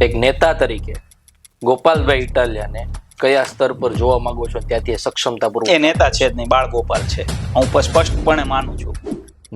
એક નેતા તરીકે ગોપાલભાઈ ઇટાલિયાને કયા સ્તર પર જોવા માંગો છો ત્યાંથી સક્ષમતાપૂર્વક? એ નેતા છે જ નહીં, બાળ ગોપાલ છે. હું સ્પષ્ટપણે માનું છું.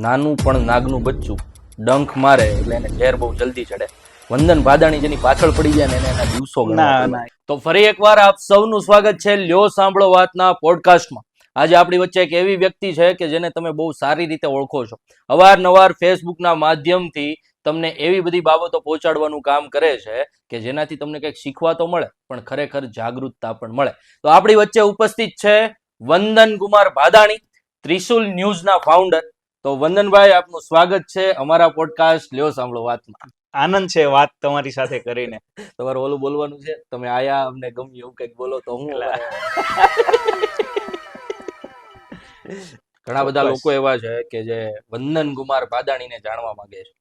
નાનું પણ નાગનું બચ્ચું ડંખ મારે એટલે એને ઝેર બહુ જલ્દી ચડે. વંદન ભાદાણી જેની પાછળ પડી જાય ને એને એના દિવસો ગણવા પડે. તો ફરી એકવાર આપ સૌનું સ્વાગત છે લ્યો સાંભળો વાતના પોડકાસ્ટમાં. આજે આપણી વચ્ચે એક એવી વ્યક્તિ છે કે જેને તમે બહુ સારી રીતે ઓળખો છો. અવારનવાર ફેસબુકના માધ્યમથી તમને એવી બધી બાબતો પહોંચાડવાનું કામ કરે છે કે જેનાથી તમને કંઈક શીખવા તો મળે પણ ખરેખર જાગૃતતા પણ મળે. તો આપણી વચ્ચે ઉપસ્થિત છે વંદન કુમાર ભાદાણી, ત્રિશુલ ન્યૂઝના ફાઉન્ડર. તો વંદનભાઈ, આપનું સ્વાગત છે અમારા પોડકાસ્ટ લ્યો સાંભળો વાતમાં. આનંદ છે વાત તમારી સાથે કરીને. તમારે ઓલું બોલવાનું છે, તમે આયા અમને ગમ્યું એવું કંઈક બોલો તો હું. ઘણા બધા લોકો એવા છે કે જે વંદન કુમાર ભાદાણીને જાણવા માંગે છે.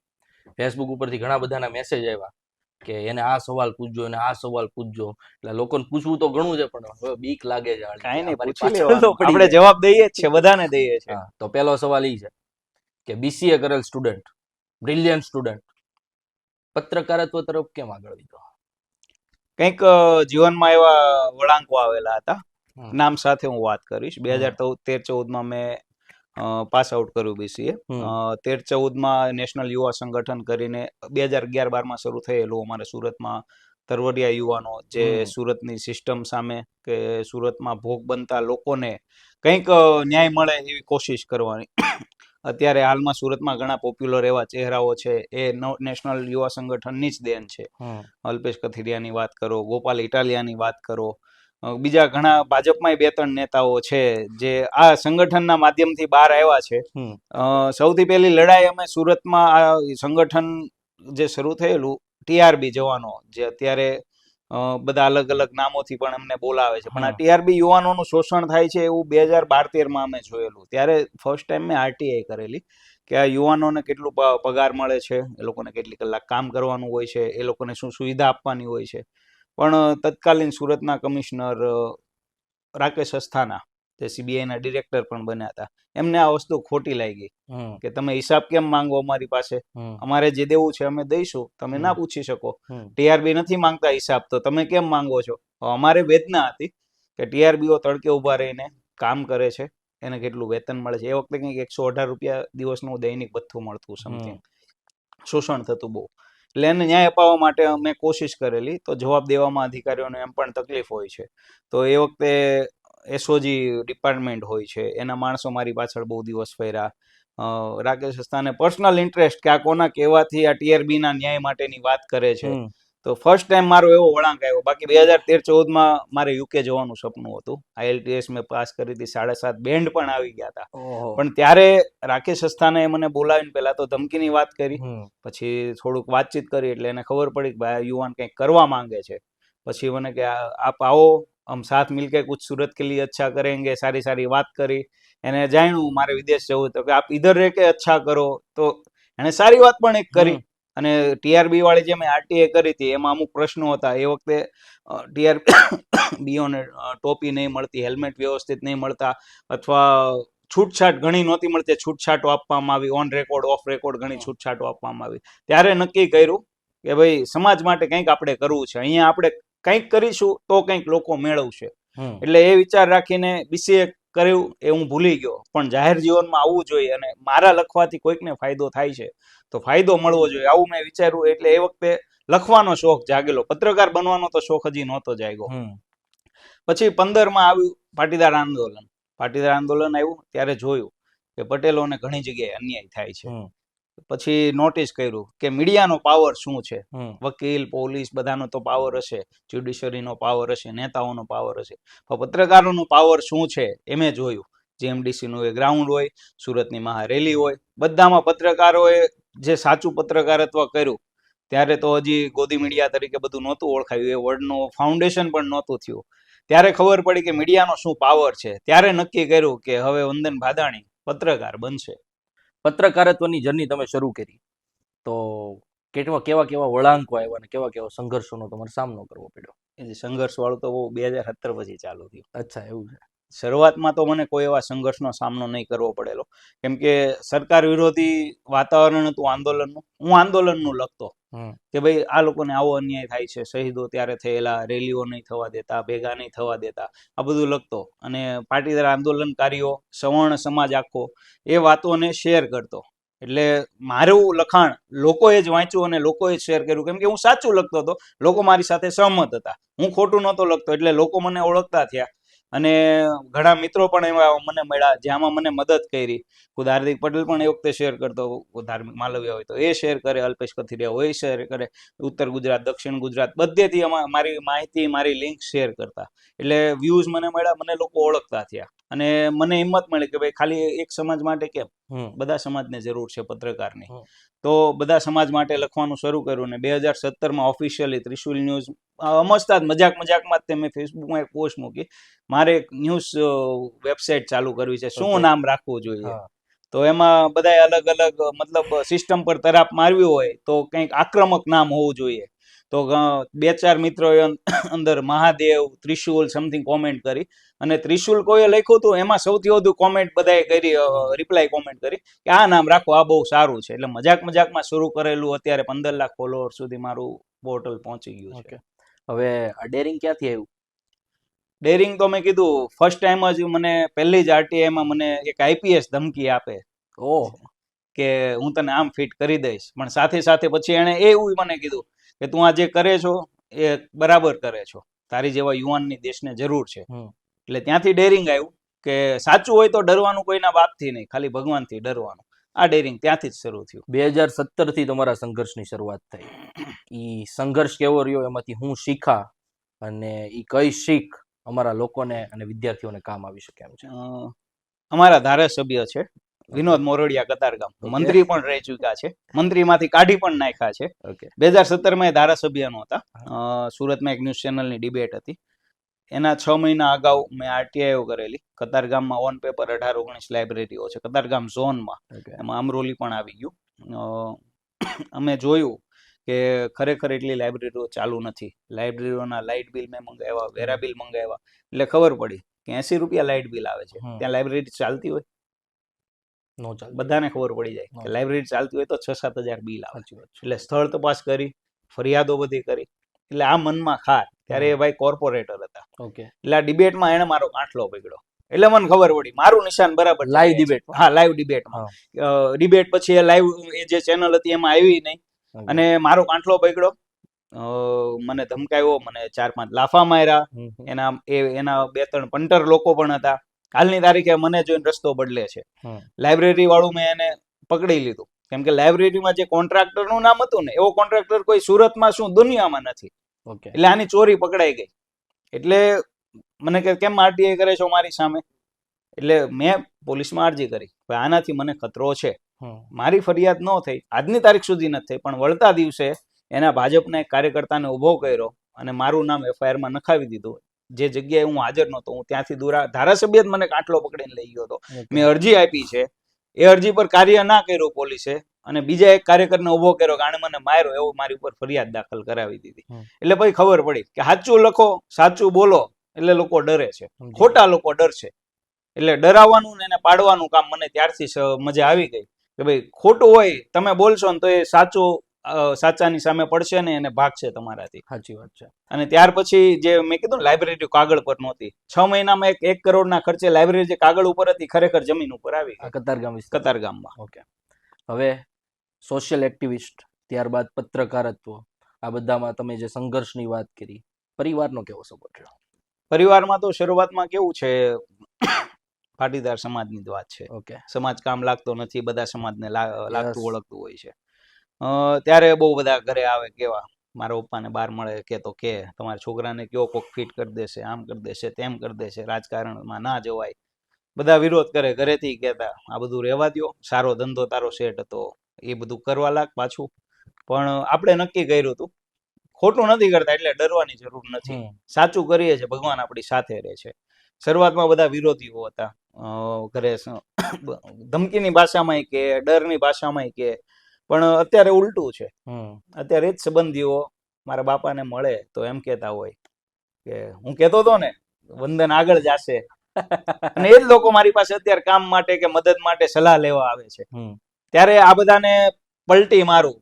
ફેસબુક ઉપરથી ઘણા બધાના મેસેજ આવ્યા કે એને આ સવાલ પૂછજો, એને આ સવાલ પૂછજો. એટલે લોકોને પૂછવું તો ઘણું છે પણ હવે બીક લાગે છે. કાંઈ નહીં, પૂછી લેવાનું. આપણે જવાબ દઈએ જ છે, બધાને દઈએ છે. તો પહેલો સવાલ એ છે કે બીસીએ કરેલ સ્ટુડન્ટ, બ્રિલિયન્ટ સ્ટુડન્ટ, પત્રકારત્વ તરફ કેમ આગળ લીધો? કંઈક જીવનમાં એવા વળાંકો આવેલા હતા. નામ સાથે હું વાત કરીશ. 2013-14 મેં પાસ આઉટ કર્યું બીસીએ. 13-14 નેશનલ યુવા સંગઠન કરીને 2011-12 શરૂ થયેલું અમારે સુરતમાં તરવરિયા યુવાનો, જે સુરતની સિસ્ટમ સામે કે સુરતમાં ભોગ બનતા લોકોને કંઈક ન્યાય મળે એવી કોશિશ કરવાની. અત્યારે હાલમાં સુરતમાં ઘણા પોપ્યુલર એવા ચહેરાઓ છે, એ નેશનલ યુવા સંગઠનની જ દેન છે. અલ્પેશ કથિરિયાની વાત કરો, ગોપાલ ઇટાલિયાની વાત કરો, બીજા ઘણા ભાજપમાં 2-3 નેતાઓ છે જે આ સંગઠનના માધ્યમથી બહાર આવ્યા છે. સૌથી પહેલી લડાઈ અમે સુરતમાં આ સંગઠન જે શરૂ થયેલું, ટીઆરબી જવાનો, જે અત્યારે બધા અલગ અલગ નામોથી પણ અમને બોલાવે છે, પણ આ ટીઆરબી યુવાનોનું શોષણ થાય છે એવું 2012-13 અમે જોયેલું. ત્યારે ફર્સ્ટ ટાઈમ મેં આરટીઆઈ કરેલી કે આ યુવાનોને કેટલું પગાર મળે છે, એ લોકોને કેટલી કલાક કામ કરવાનું હોય છે, એ લોકોને શું સુવિધા આપવાની હોય છે. પણ તત્કાલીન સુરતના કમિશનર રાકેશ અસ્થાના, જે સીબીઆઈના ડિરેક્ટર પણ બન્યા હતા, એમને આ વસ્તુ ખોટી લાગી કે તમે હિસાબ કેમ માંગો અમારી પાસે? અમારે જે દેવું છે અમે દઈશું, તમે ના પૂછી શકો. ટીઆરબી નથી માંગતા હિસાબ, તો તમે કેમ માંગો છો? અમારે વેદના હતી કે ટીઆરબીઓ તડકે ઉભા રહીને કામ કરે છે, એને કેટલું વેતન મળે છે. એ વખતે કંઈક 118 રૂપિયા દિવસનું દૈનિક ભથ્થું મળતું, સમથિંગ. શોષણ થતું બહુ. એટલે એને ન્યાય અપાવવા માટે મેં કોશિશ કરેલી. તો જવાબ દેવામાં અધિકારીઓને એમ પણ તકલીફ હોય છે. તો એ વખતે એસઓજી ડિપાર્ટમેન્ટ હોય છે, એના માણસો મારી પાછળ બહુ દિવસ ફર્યા. રાકેશ અસ્થાને પર્સનલ ઇન્ટરેસ્ટ કે આ કોના કહેવાથી આ ટીઆરબીના ન્યાય માટેની વાત કરે છે. તો ફર્સ્ટ ટાઈમ મારો એવો વળાંક આવ્યો. બાકી 2013-14 મારે યુકે જવાનું સપનું હતું. IELTS મેં પાસ કરી હતી, 7.5 બેન્ડ પણ આવી ગયા હતા. પણ ત્યારે રાકેશ અસ્થાને મને બોલાવીને પહેલા તો ધમકીની વાત કરી, પછી થોડુંક વાતચીત કરી, એટલે એને ખબર પડી કે ભાઈ આ યુવાન કંઈક કરવા માંગે છે. પછી મને કે આપ આવો, હમ સાથ મિલકે કુછ સુરત કે લીએ અચ્છા કરેંગે. સારી સારી વાત કરી. એને જાણ્યું મારે વિદેશ જવું, તો કે આપ ઇધર રહે કે અચ્છા કરો. તો એને સારી વાત પણ એક કરી. અને ટીઆરબી વાળી જે મેં આરટીએ કરી હતી, એમાં અમુક પ્રશ્નો હતા. એ વખતે ટીઆરબીઓને ટોપી નહીં મળતી, હેલ્મેટ વ્યવસ્થિત નહીં મળતા, અથવા છૂટછાટ ઘણી નહોતી મળતી. છૂટછાટો આપવામાં આવી, ઓન રેકોર્ડ ઓફ રેકોર્ડ ઘણી છૂટછાટો આપવામાં આવી. ત્યારે નક્કી કર્યું કે ભાઈ સમાજ માટે કંઈક આપણે કરવું છે, અહીંયા આપણે કંઈક કરીશું તો કંઈક લોકો મેળવશે. એટલે એ વિચાર રાખીને બીસીએ કર્યું. એ હું ભૂલી ગયો, પણ જાહેર જીવનમાં આવવું જોઈએ અને મારા લખવાથી કોઈકને ફાયદો થાય છે તો ફાયદો મળવો જોઈએ, આવું મેં વિચાર્યું. એટલે એ વખતે લખવાનો શોખ જાગેલો, પત્રકાર બનવાનો તો શોખ હજી નહોતો જાગ્યો. પછી 15 આવ્યું પાટીદાર આંદોલન. પાટીદાર આંદોલન આવ્યું ત્યારે જોયું કે પટેલોને ઘણી જગ્યાએ અન્યાય થાય છે. પછી નોટિસ કર્યું કે મીડિયાનો પાવર શું છે. વકીલ, પોલીસ બધાનો તો પાવર હશે, જ્યુડિશરીનો પાવર હશે, નેતાઓનો પાવર હશે, પણ પત્રકારોનો પાવર શું છે એ મેં જોયું. જીએમડીસીનું એ ગ્રાઉન્ડ હોય, સુરતની મહારેલી હોય, બધામાં પત્રકારોએ જે સાચું પત્રકારત્વ કર્યું. ત્યારે તો હજી ગોદી મીડિયા તરીકે બધું નહોતું ઓળખાયું, એ વર્ડનું ફાઉન્ડેશન પણ નહોતું થયું. ત્યારે ખબર પડી કે મીડિયાનો શું પાવર છે. ત્યારે નક્કી કર્યું કે હવે વંદન ભાદાણી પત્રકાર બનશે. પત્રકારત્વની જર્ની તમે શરૂ કરી તો કેવા કેવા વળાંકો આવ્યા અને કેવા કેવા સંઘર્ષોનો તમારે સામનો કરવો પડ્યો? એ સંઘર્ષ વાળું તો 2017 પછી ચાલુ થયું. અચ્છા, એવું છે. શરૂઆતમાં તો મને કોઈ એવા સંઘર્ષનો સામનો નહીં કરવો પડેલો, કેમ કે સરકાર વિરોધી વાતાવરણ હતું આંદોલનનું. હું આંદોલનનું લખતો, કે ભાઈ આ લોકોને આવો અન્યાય થાય છે, શહીદો ત્યારે થયેલા, રેલીઓ નહીં થવા દેતા, ભેગા નહીં થવા દેતા, આ બધું લખતો અને પાટીદાર આંદોલનકારીઓ, સવર્ણ સમાજ આખો એ વાતોને શેર કરતો. એટલે મારું લખાણ લોકોએ જ વાંચ્યું અને લોકોએ જ શેર કર્યું, કેમ કે હું સાચું લખતો હતો, લોકો મારી સાથે સહમત હતા, હું ખોટું નહોતો લખતો, એટલે લોકો મને ઓળખતા થયા. અને ઘણા મિત્રો પણ એવા મને મળ્યા જેમાં મને મદદ કરી. ખુદ હાર્દિક પટેલ પણ એ વખતે શેર કરતો, ધાર્મિક માલવ્ય હોય તો એ શેર કરે, અલ્પેશ કથિરિયા હોય શેર કરે, ઉત્તર ગુજરાત, દક્ષિણ ગુજરાત બધેથી મારી માહિતી, મારી લિંક શેર કરતા. એટલે વ્યૂઝ મને મળ્યા, મને લોકો ઓળખતા થયા અને મને હિંમત મળી કે ભાઈ ખાલી એક સમાજ માટે કેમ, બધા સમાજને જરૂર છે પત્રકારની. તો બધા સમાજ માટે લખવાનું શરૂ કર્યું ને 2017માં ઓફિશિયલી ત્રિશુલ ન્યૂઝ અમસ્તા મજાકમાં જ મેં ફેસબુકમાં એક પોસ્ટ મૂકી, મારે એક ન્યૂઝ વેબસાઇટ ચાલુ કરવી છે, શું નામ રાખવું જોઈએ. તો એમાં બધા અલગ અલગ મતલબ સિસ્ટમ પર તરાપ મારવી હોય તો કંઈક આક્રમક નામ હોવું જોઈએ. તો 2-4 મિત્રોએ અંદર મહાદેવ, ત્રિશુલ સમથિંગ કોમેન્ટ કરી અને ત્રિશુલ કોઈએ લખ્યું હતું એમાં સૌથી વધુ કોમેન્ટ બધાએ કરી, રિપ્લાય કોમેન્ટ કરી કે આ નામ રાખો, આ બહુ સારું છે. એટલે મજાકમાં શરૂ કરેલું અત્યારે 15 લાખ ફોલોઅર સુધી મારું પોર્ટલ પહોંચી ગયું છે. હવે આ ડેરિંગ ક્યાંથી આવ્યું? ડેરિંગ તો મેં કીધું ફર્સ્ટ ટાઈમ જ મને પહેલી જ આરટીઆઈમાં મને એક આઈપીએસ ધમકી આપે કે હું તને આમ ફિટ કરી દઈશ, પણ સાથે સાથે પછી એણે એવું મને કીધું કે તું આ જે કરે છો એ બરાબર કરે છો, તારી જેવા યુવાનની દેશને જરૂર છે. એટલે ત્યાંથી ડેરિંગ આવ્યું કે સાચું હોય તો ડરવાનું કોઈના બાપથી નહીં, ખાલી ભગવાનથી ડરવાનું. આ ડેરિંગ ત્યાંથી જ શરૂ થયું. 2017 થી તમારા સંઘર્ષની શરૂઆત થઈ. ઈ સંઘર્ષ કેવો રહ્યો, એમાંથી હું શીખા અને ઈ કઈ શીખ અમારા લોકોને અને વિદ્યાર્થીઓને કામ આવી શકે એમ છે? અમારા ધારાસભ્ય છે વિનોદ મોરડિયા, કતારગામ મંત્રી પણ રહી ચૂક્યા છે, મંત્રીમાંથી કાઢી પણ નાખ્યા છે. 2017માં એ ધારાસભ્ય નહોતા. સુરતમાં એક ન્યૂઝ ચેનલની ડિબેટ હતી, એના 6 મહિના અગાઉ મેં આરટીઆઈઓ કરેલી. કતારગામમાં ઓન પેપર 18-19 લાઇબ્રેરીઓ છે કતારગામ ઝોનમાં, એમાં અમરોલી પણ આવી ગયું. અમે જોયું કે ખરેખર એટલી લાઇબ્રેરીઓ ચાલુ નથી. લાઇબ્રેરીઓના લાઇટ બિલ મેં મંગાવ્યા, વેરા બિલ મંગાવ્યા, એટલે ખબર પડી કે 80 રૂપિયા લાઇટ બિલ આવે છે. ત્યાં લાઇબ્રેરી ચાલતી હોય? નો ચાલે. બધાને ખબર પડી જાય કે લાઇબ્રેરી ચાલતી હોય તો 6-7 હજાર બિલ આવે. એટલે સ્થળ તપાસ કરી, ફરિયાદો બધી કરી, એટલે આ મનમાં ખાર. ત્યારે એ ભાઈ કોર્પોરેટર હતા. એટલે આ ડિબેટમાં એને મારો કાંઠલો પકડ્યો, એટલે મને ખબર પડી મારું નિશાન બરાબર. Live debate? હા, લાઈવ ડિબેટમાં. ડિબેટ પછી એ લાઈવ એ જે ચેનલ હતી એમાં આવી નહીં અને મારો કાંઠલો પકડ્યો, મને ધમકાવ્યો, મને 4-5 લાફા માર્યા. એના 2-3 પંટર લોકો પણ હતા. હાલની તારીખે મને જોઈને રસ્તો બદલે છે. લાઇબ્રેરી વાળું મેં એને પકડી લીધું, કેમ કે લાઇબ્રેરીમાં જે કોન્ટ્રાક્ટર નું નામ હતું ને એવો કોન્ટ્રાક્ટર કોઈ સુરતમાં શું દુનિયામાં નથી. એટલે આની ચોરી પકડાઈ ગઈ. એટલે મને કે કેમ આરટીઆઈ કરે છો મારી સામે? એટલે મેં પોલીસમાં અરજી કરી, આનાથી મને ખતરો છે. મારી ફરિયાદ ન થઈ, આજની તારીખ સુધી નથી થઈ, પણ વળતા દિવસે એના ભાજપના એક કાર્યકર્તાને ઉભો કર્યો અને મારું નામ એફઆઈઆરમાં નખાવી દીધું. જે જગ્યાએ હું હાજર નહોતો, હું ત્યાંથી દૂર, ધારાસભ્ય જ મને કાંઠલો પકડીને લઈ ગયો હતો. મેં અરજી આપી છે, એ અરજી પર કાર્ય ના કર્યું પોલીસે, અને બીજા એક કાર્યકરને ઉભો કર્યો કે આણે મને માર્યો, એવો મારી ઉપર ફરિયાદ દાખલ કરાવી દીધી. એટલે પછી ખબર પડી કે સાચું લખો, સાચું બોલો એટલે લોકો ડરે છે, ખોટા લોકો ડરશે. એટલે ડરાવવાનું ને એને પાડવાનું કામ મને ત્યારથી મજા આવી ગઈ કે ભાઈ ખોટું હોય તમે બોલશો ને તો એ સાચું સાચાની સામે પડશે ને એને ભાગશે તમારાથી. સાચી વાત છે. અને ત્યાર પછી જે મેં કીધું ને લાઇબ્રેરી કાગળ પર નહોતી, 6 મહિનામાં 1 કરોડના ખર્ચે લાઇબ્રેરી જે કાગળ ઉપર હતી ખરેખર જમીન ઉપર આવી કતારગામમાં. ઓકે, હવે સોશિયલ એક્ટિવિસ્ટ, ત્યારબાદ પત્રકારત્વ, આ બધામાં તમે જે સંઘર્ષની વાત કરી, પરિવારનો કેવો સપોર્ટ રહ્યો? પરિવારમાં તો શરૂઆતમાં કેવું છે, પાટીદાર સમાજની જ વાત છે. સમાજ કામ લાગતો નથી, બધા સમાજને લાગતું ઓળખતું હોય છે. ત્યારે બહુ બધા ઘરે આવે કેવા, મારા પપ્પાને બહાર મળે કે તો કે તમારા છોકરાને કયો કોક ફિટ કરી દેશે, આમ કરી દેશે, તેમ કરી દેશે, રાજકારણમાં ના જવાય, બધા વિરોધ કરે. ઘરેથી કહેતા આ બધું રહેવા દો, સારો ધંધો તારો સેટ હતો, એ બધું કરવા લાગ પાછું. પણ આપણે નક્કી કર્યું હતું ખોટું નથી કરતા એટલે ડરવાની જરૂર નથી, સાચું કરીએ છીએ, ભગવાન આપણી સાથે રહે છે. શરૂઆતમાં બધા વિરોધીઓ હતા, ઘરે ધમકીની ભાષામાં કે ડરની ભાષામાં કે, પણ અત્યારે ઉલટું છે. અત્યારે જ સંબંધીઓ મારા બાપાને મળે તો એમ કહેતા હોય કે હું કહેતો હતો ને વંદન આગળ જશે, અને એ જ લોકો મારી પાસે અત્યારે કામ માટે કે મદદ માટે સલાહ લેવા આવે છે. ત્યારે આ બધાને પલટી મારું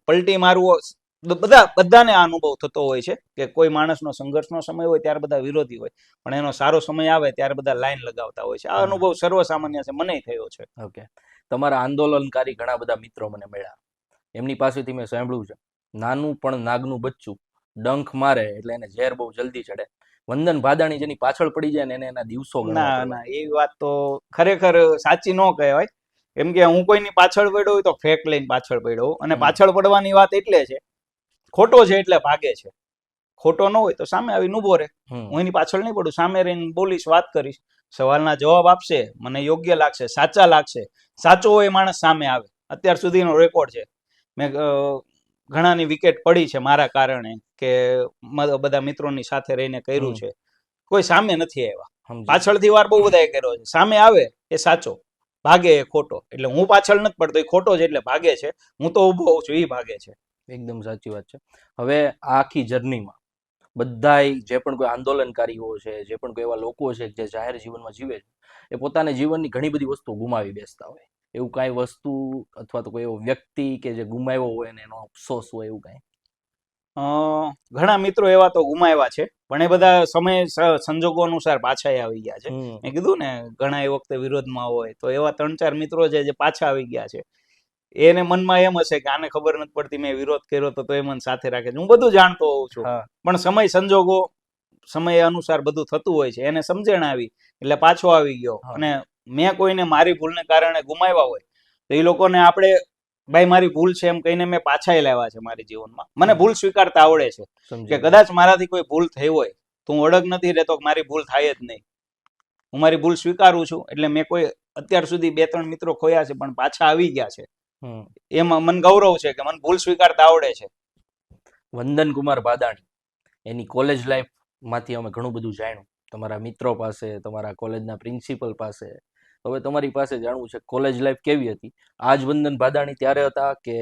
બધાને આ અનુભવ થતો હોય છે કે કોઈ માણસનો સંઘર્ષનો સમય હોય ત્યારે બધા વિરોધી હોય, પણ એનો સારો સમય આવે ત્યારે બધા લાઈન લગાવતા હોય છે. આ અનુભવ સર્વસામાન્ય છે, મને થયો છે. ઓકે, તમારા આંદોલનકારી ઘણા બધા મિત્રો મને મળ્યા, એમની પાસેથી મેં સાંભળ્યું છે, નાનું પણ નાગનું બચ્ચું ડંખ મારે એટલે એને ઝેર બહુ જલ્દી ચડે. વંદન ભાદાણી જેની પાછળ પડી જાય ને એને એના દિવસો ના, એ વાત તો ખરેખર સાચી ન કહેવાય. કેમ કે હું કોઈની પાછળ પડ્યો હોય તો ફેક લઈને પાછળ પડ્યો હોઉં. અને પાછળ પડવાની વાત એટલે છે, ખોટો છે એટલે ભાગે છે. ખોટો ન હોય તો સામે આવીને ઉભો રહે. હું એની પાછળ નહીં પડું, સામે રહીને બોલીશ, વાત કરીશ, સવાલના જવાબ આપશે, મને યોગ્ય લાગશે, સાચા લાગશે, સાચો હોય માણસ સામે આવે. અત્યાર સુધીનો રેકોર્ડ છે, મેં ઘણાની વિકેટ પડી છે મારા કારણે, કે બધા મિત્રોની સાથે રહીને કર્યું છે. કોઈ સામે નથી આવ્યા, પાછળથી વાર બહુ બધા કર્યો છે. સામે આવે એ સાચો, ભાગે એ ખોટો. એટલે હું પાછળ નથી પડતો, એ ખોટો છે એટલે ભાગે છે. હું તો ઉભો હોઉં છું, એ ભાગે છે. એકદમ સાચી વાત છે. હવે આ આખી જર્નીમાં બધાય જે પણ કોઈ આંદોલનકારીઓ છે, જે પણ કોઈ એવા લોકો છે જે જાહેર જીવનમાં જીવે છે, એ પોતાના જીવનની ઘણી બધી વસ્તુ ગુમાવી બેસતા હોય. એવું કાંઈ વસ્તુ અથવા તો કોઈ એવો વ્યક્તિ કે જે ગુમાવ્યો હોય ને એનો અફસોસ હોય એવું કાંઈ? ઘણા મિત્રો એવા તો ગુમાવ્યા છે, પણ એ બધા સમય સંજોગો અનુસાર પાછા આવી ગયા છે. મેં કીધું ને, ઘણા એ વખતે વિરોધમાં હોય, તો એવા 3-4 મિત્રો છે જે પાછા આવી ગયા છે. એને મનમાં એમ હશે કે આને ખબર નથી પડતી, મેં વિરોધ કર્યો તો એ મને સાથે રાખે છે. હું બધું જાણતો હોઉં છું, પણ સમય સંજોગો, સમય અનુસાર બધું થતું હોય છે. એને સમજણ આવી એટલે પાછો આવી ગયો. અને મેં કોઈને મારી ભૂલને કારણે ગુમાવ્યા હોય તો એ લોકોને આપણે, ભાઈ મારી ભૂલ છે એમ કહીને મેં પાછા લાવ્યા છે મારી જીવનમાં. મને ભૂલ સ્વીકારતા આવડે છે, કે કદાચ મારાથી કોઈ ભૂલ થઈ હોય તો હું અડગ નથી રહેતો કે મારી ભૂલ થાય જ નહીં. હું મારી ભૂલ સ્વીકારું છું. એટલે મેં કોઈ અત્યાર સુધી 2-3 મિત્રો ખોયા છે, પણ પાછા આવી ગયા છે. એમાં મને ગૌરવ છે કે મને ભૂલ સ્વીકારતા આવડે છે. વંદન કુમાર ભાદાણી, એની કોલેજ લાઈફ માંથી અમે ઘણું બધું જાણ્યું, તમારા મિત્રો પાસે, તમારા કોલેજના પ્રિન્સિપલ પાસે. હવે તમારી પાસે જાણવું છે, કોલેજ લાઈફ કેવી હતી? આજ વંદન ભાદાણી ત્યારે હતા કે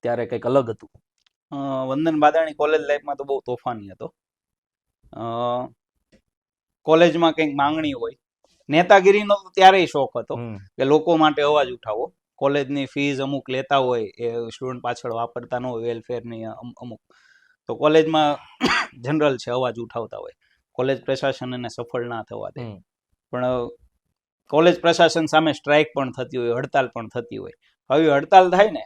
ત્યારે કંઈક અલગ હતું? વંદન ભાદાણી કોલેજ લાઈફમાં તો બહુ તોફાની હતો. કોલેજમાં કંઈક માંગણી હોય, નેતાગીરીનો તો ત્યારેય શોખ હતો કે લોકો માટે અવાજ ઉઠાવો. કોલેજની ફીઝ અમુક લેતા હોય, એ સ્ટુડન્ટ પાછળ વાપરતા ન હોય, વેલફેરની અમુક, તો કોલેજમાં જનરલ છે અવાજ ઉઠાવતા હોય. કોલેજ પ્રશાસન એને સફળ ના થવા દે, પણ કોલેજ પ્રશાસન સામે સ્ટ્રાઇક પણ થતી હોય, હડતાલ પણ થતી હોય. હવે હડતાલ થાય ને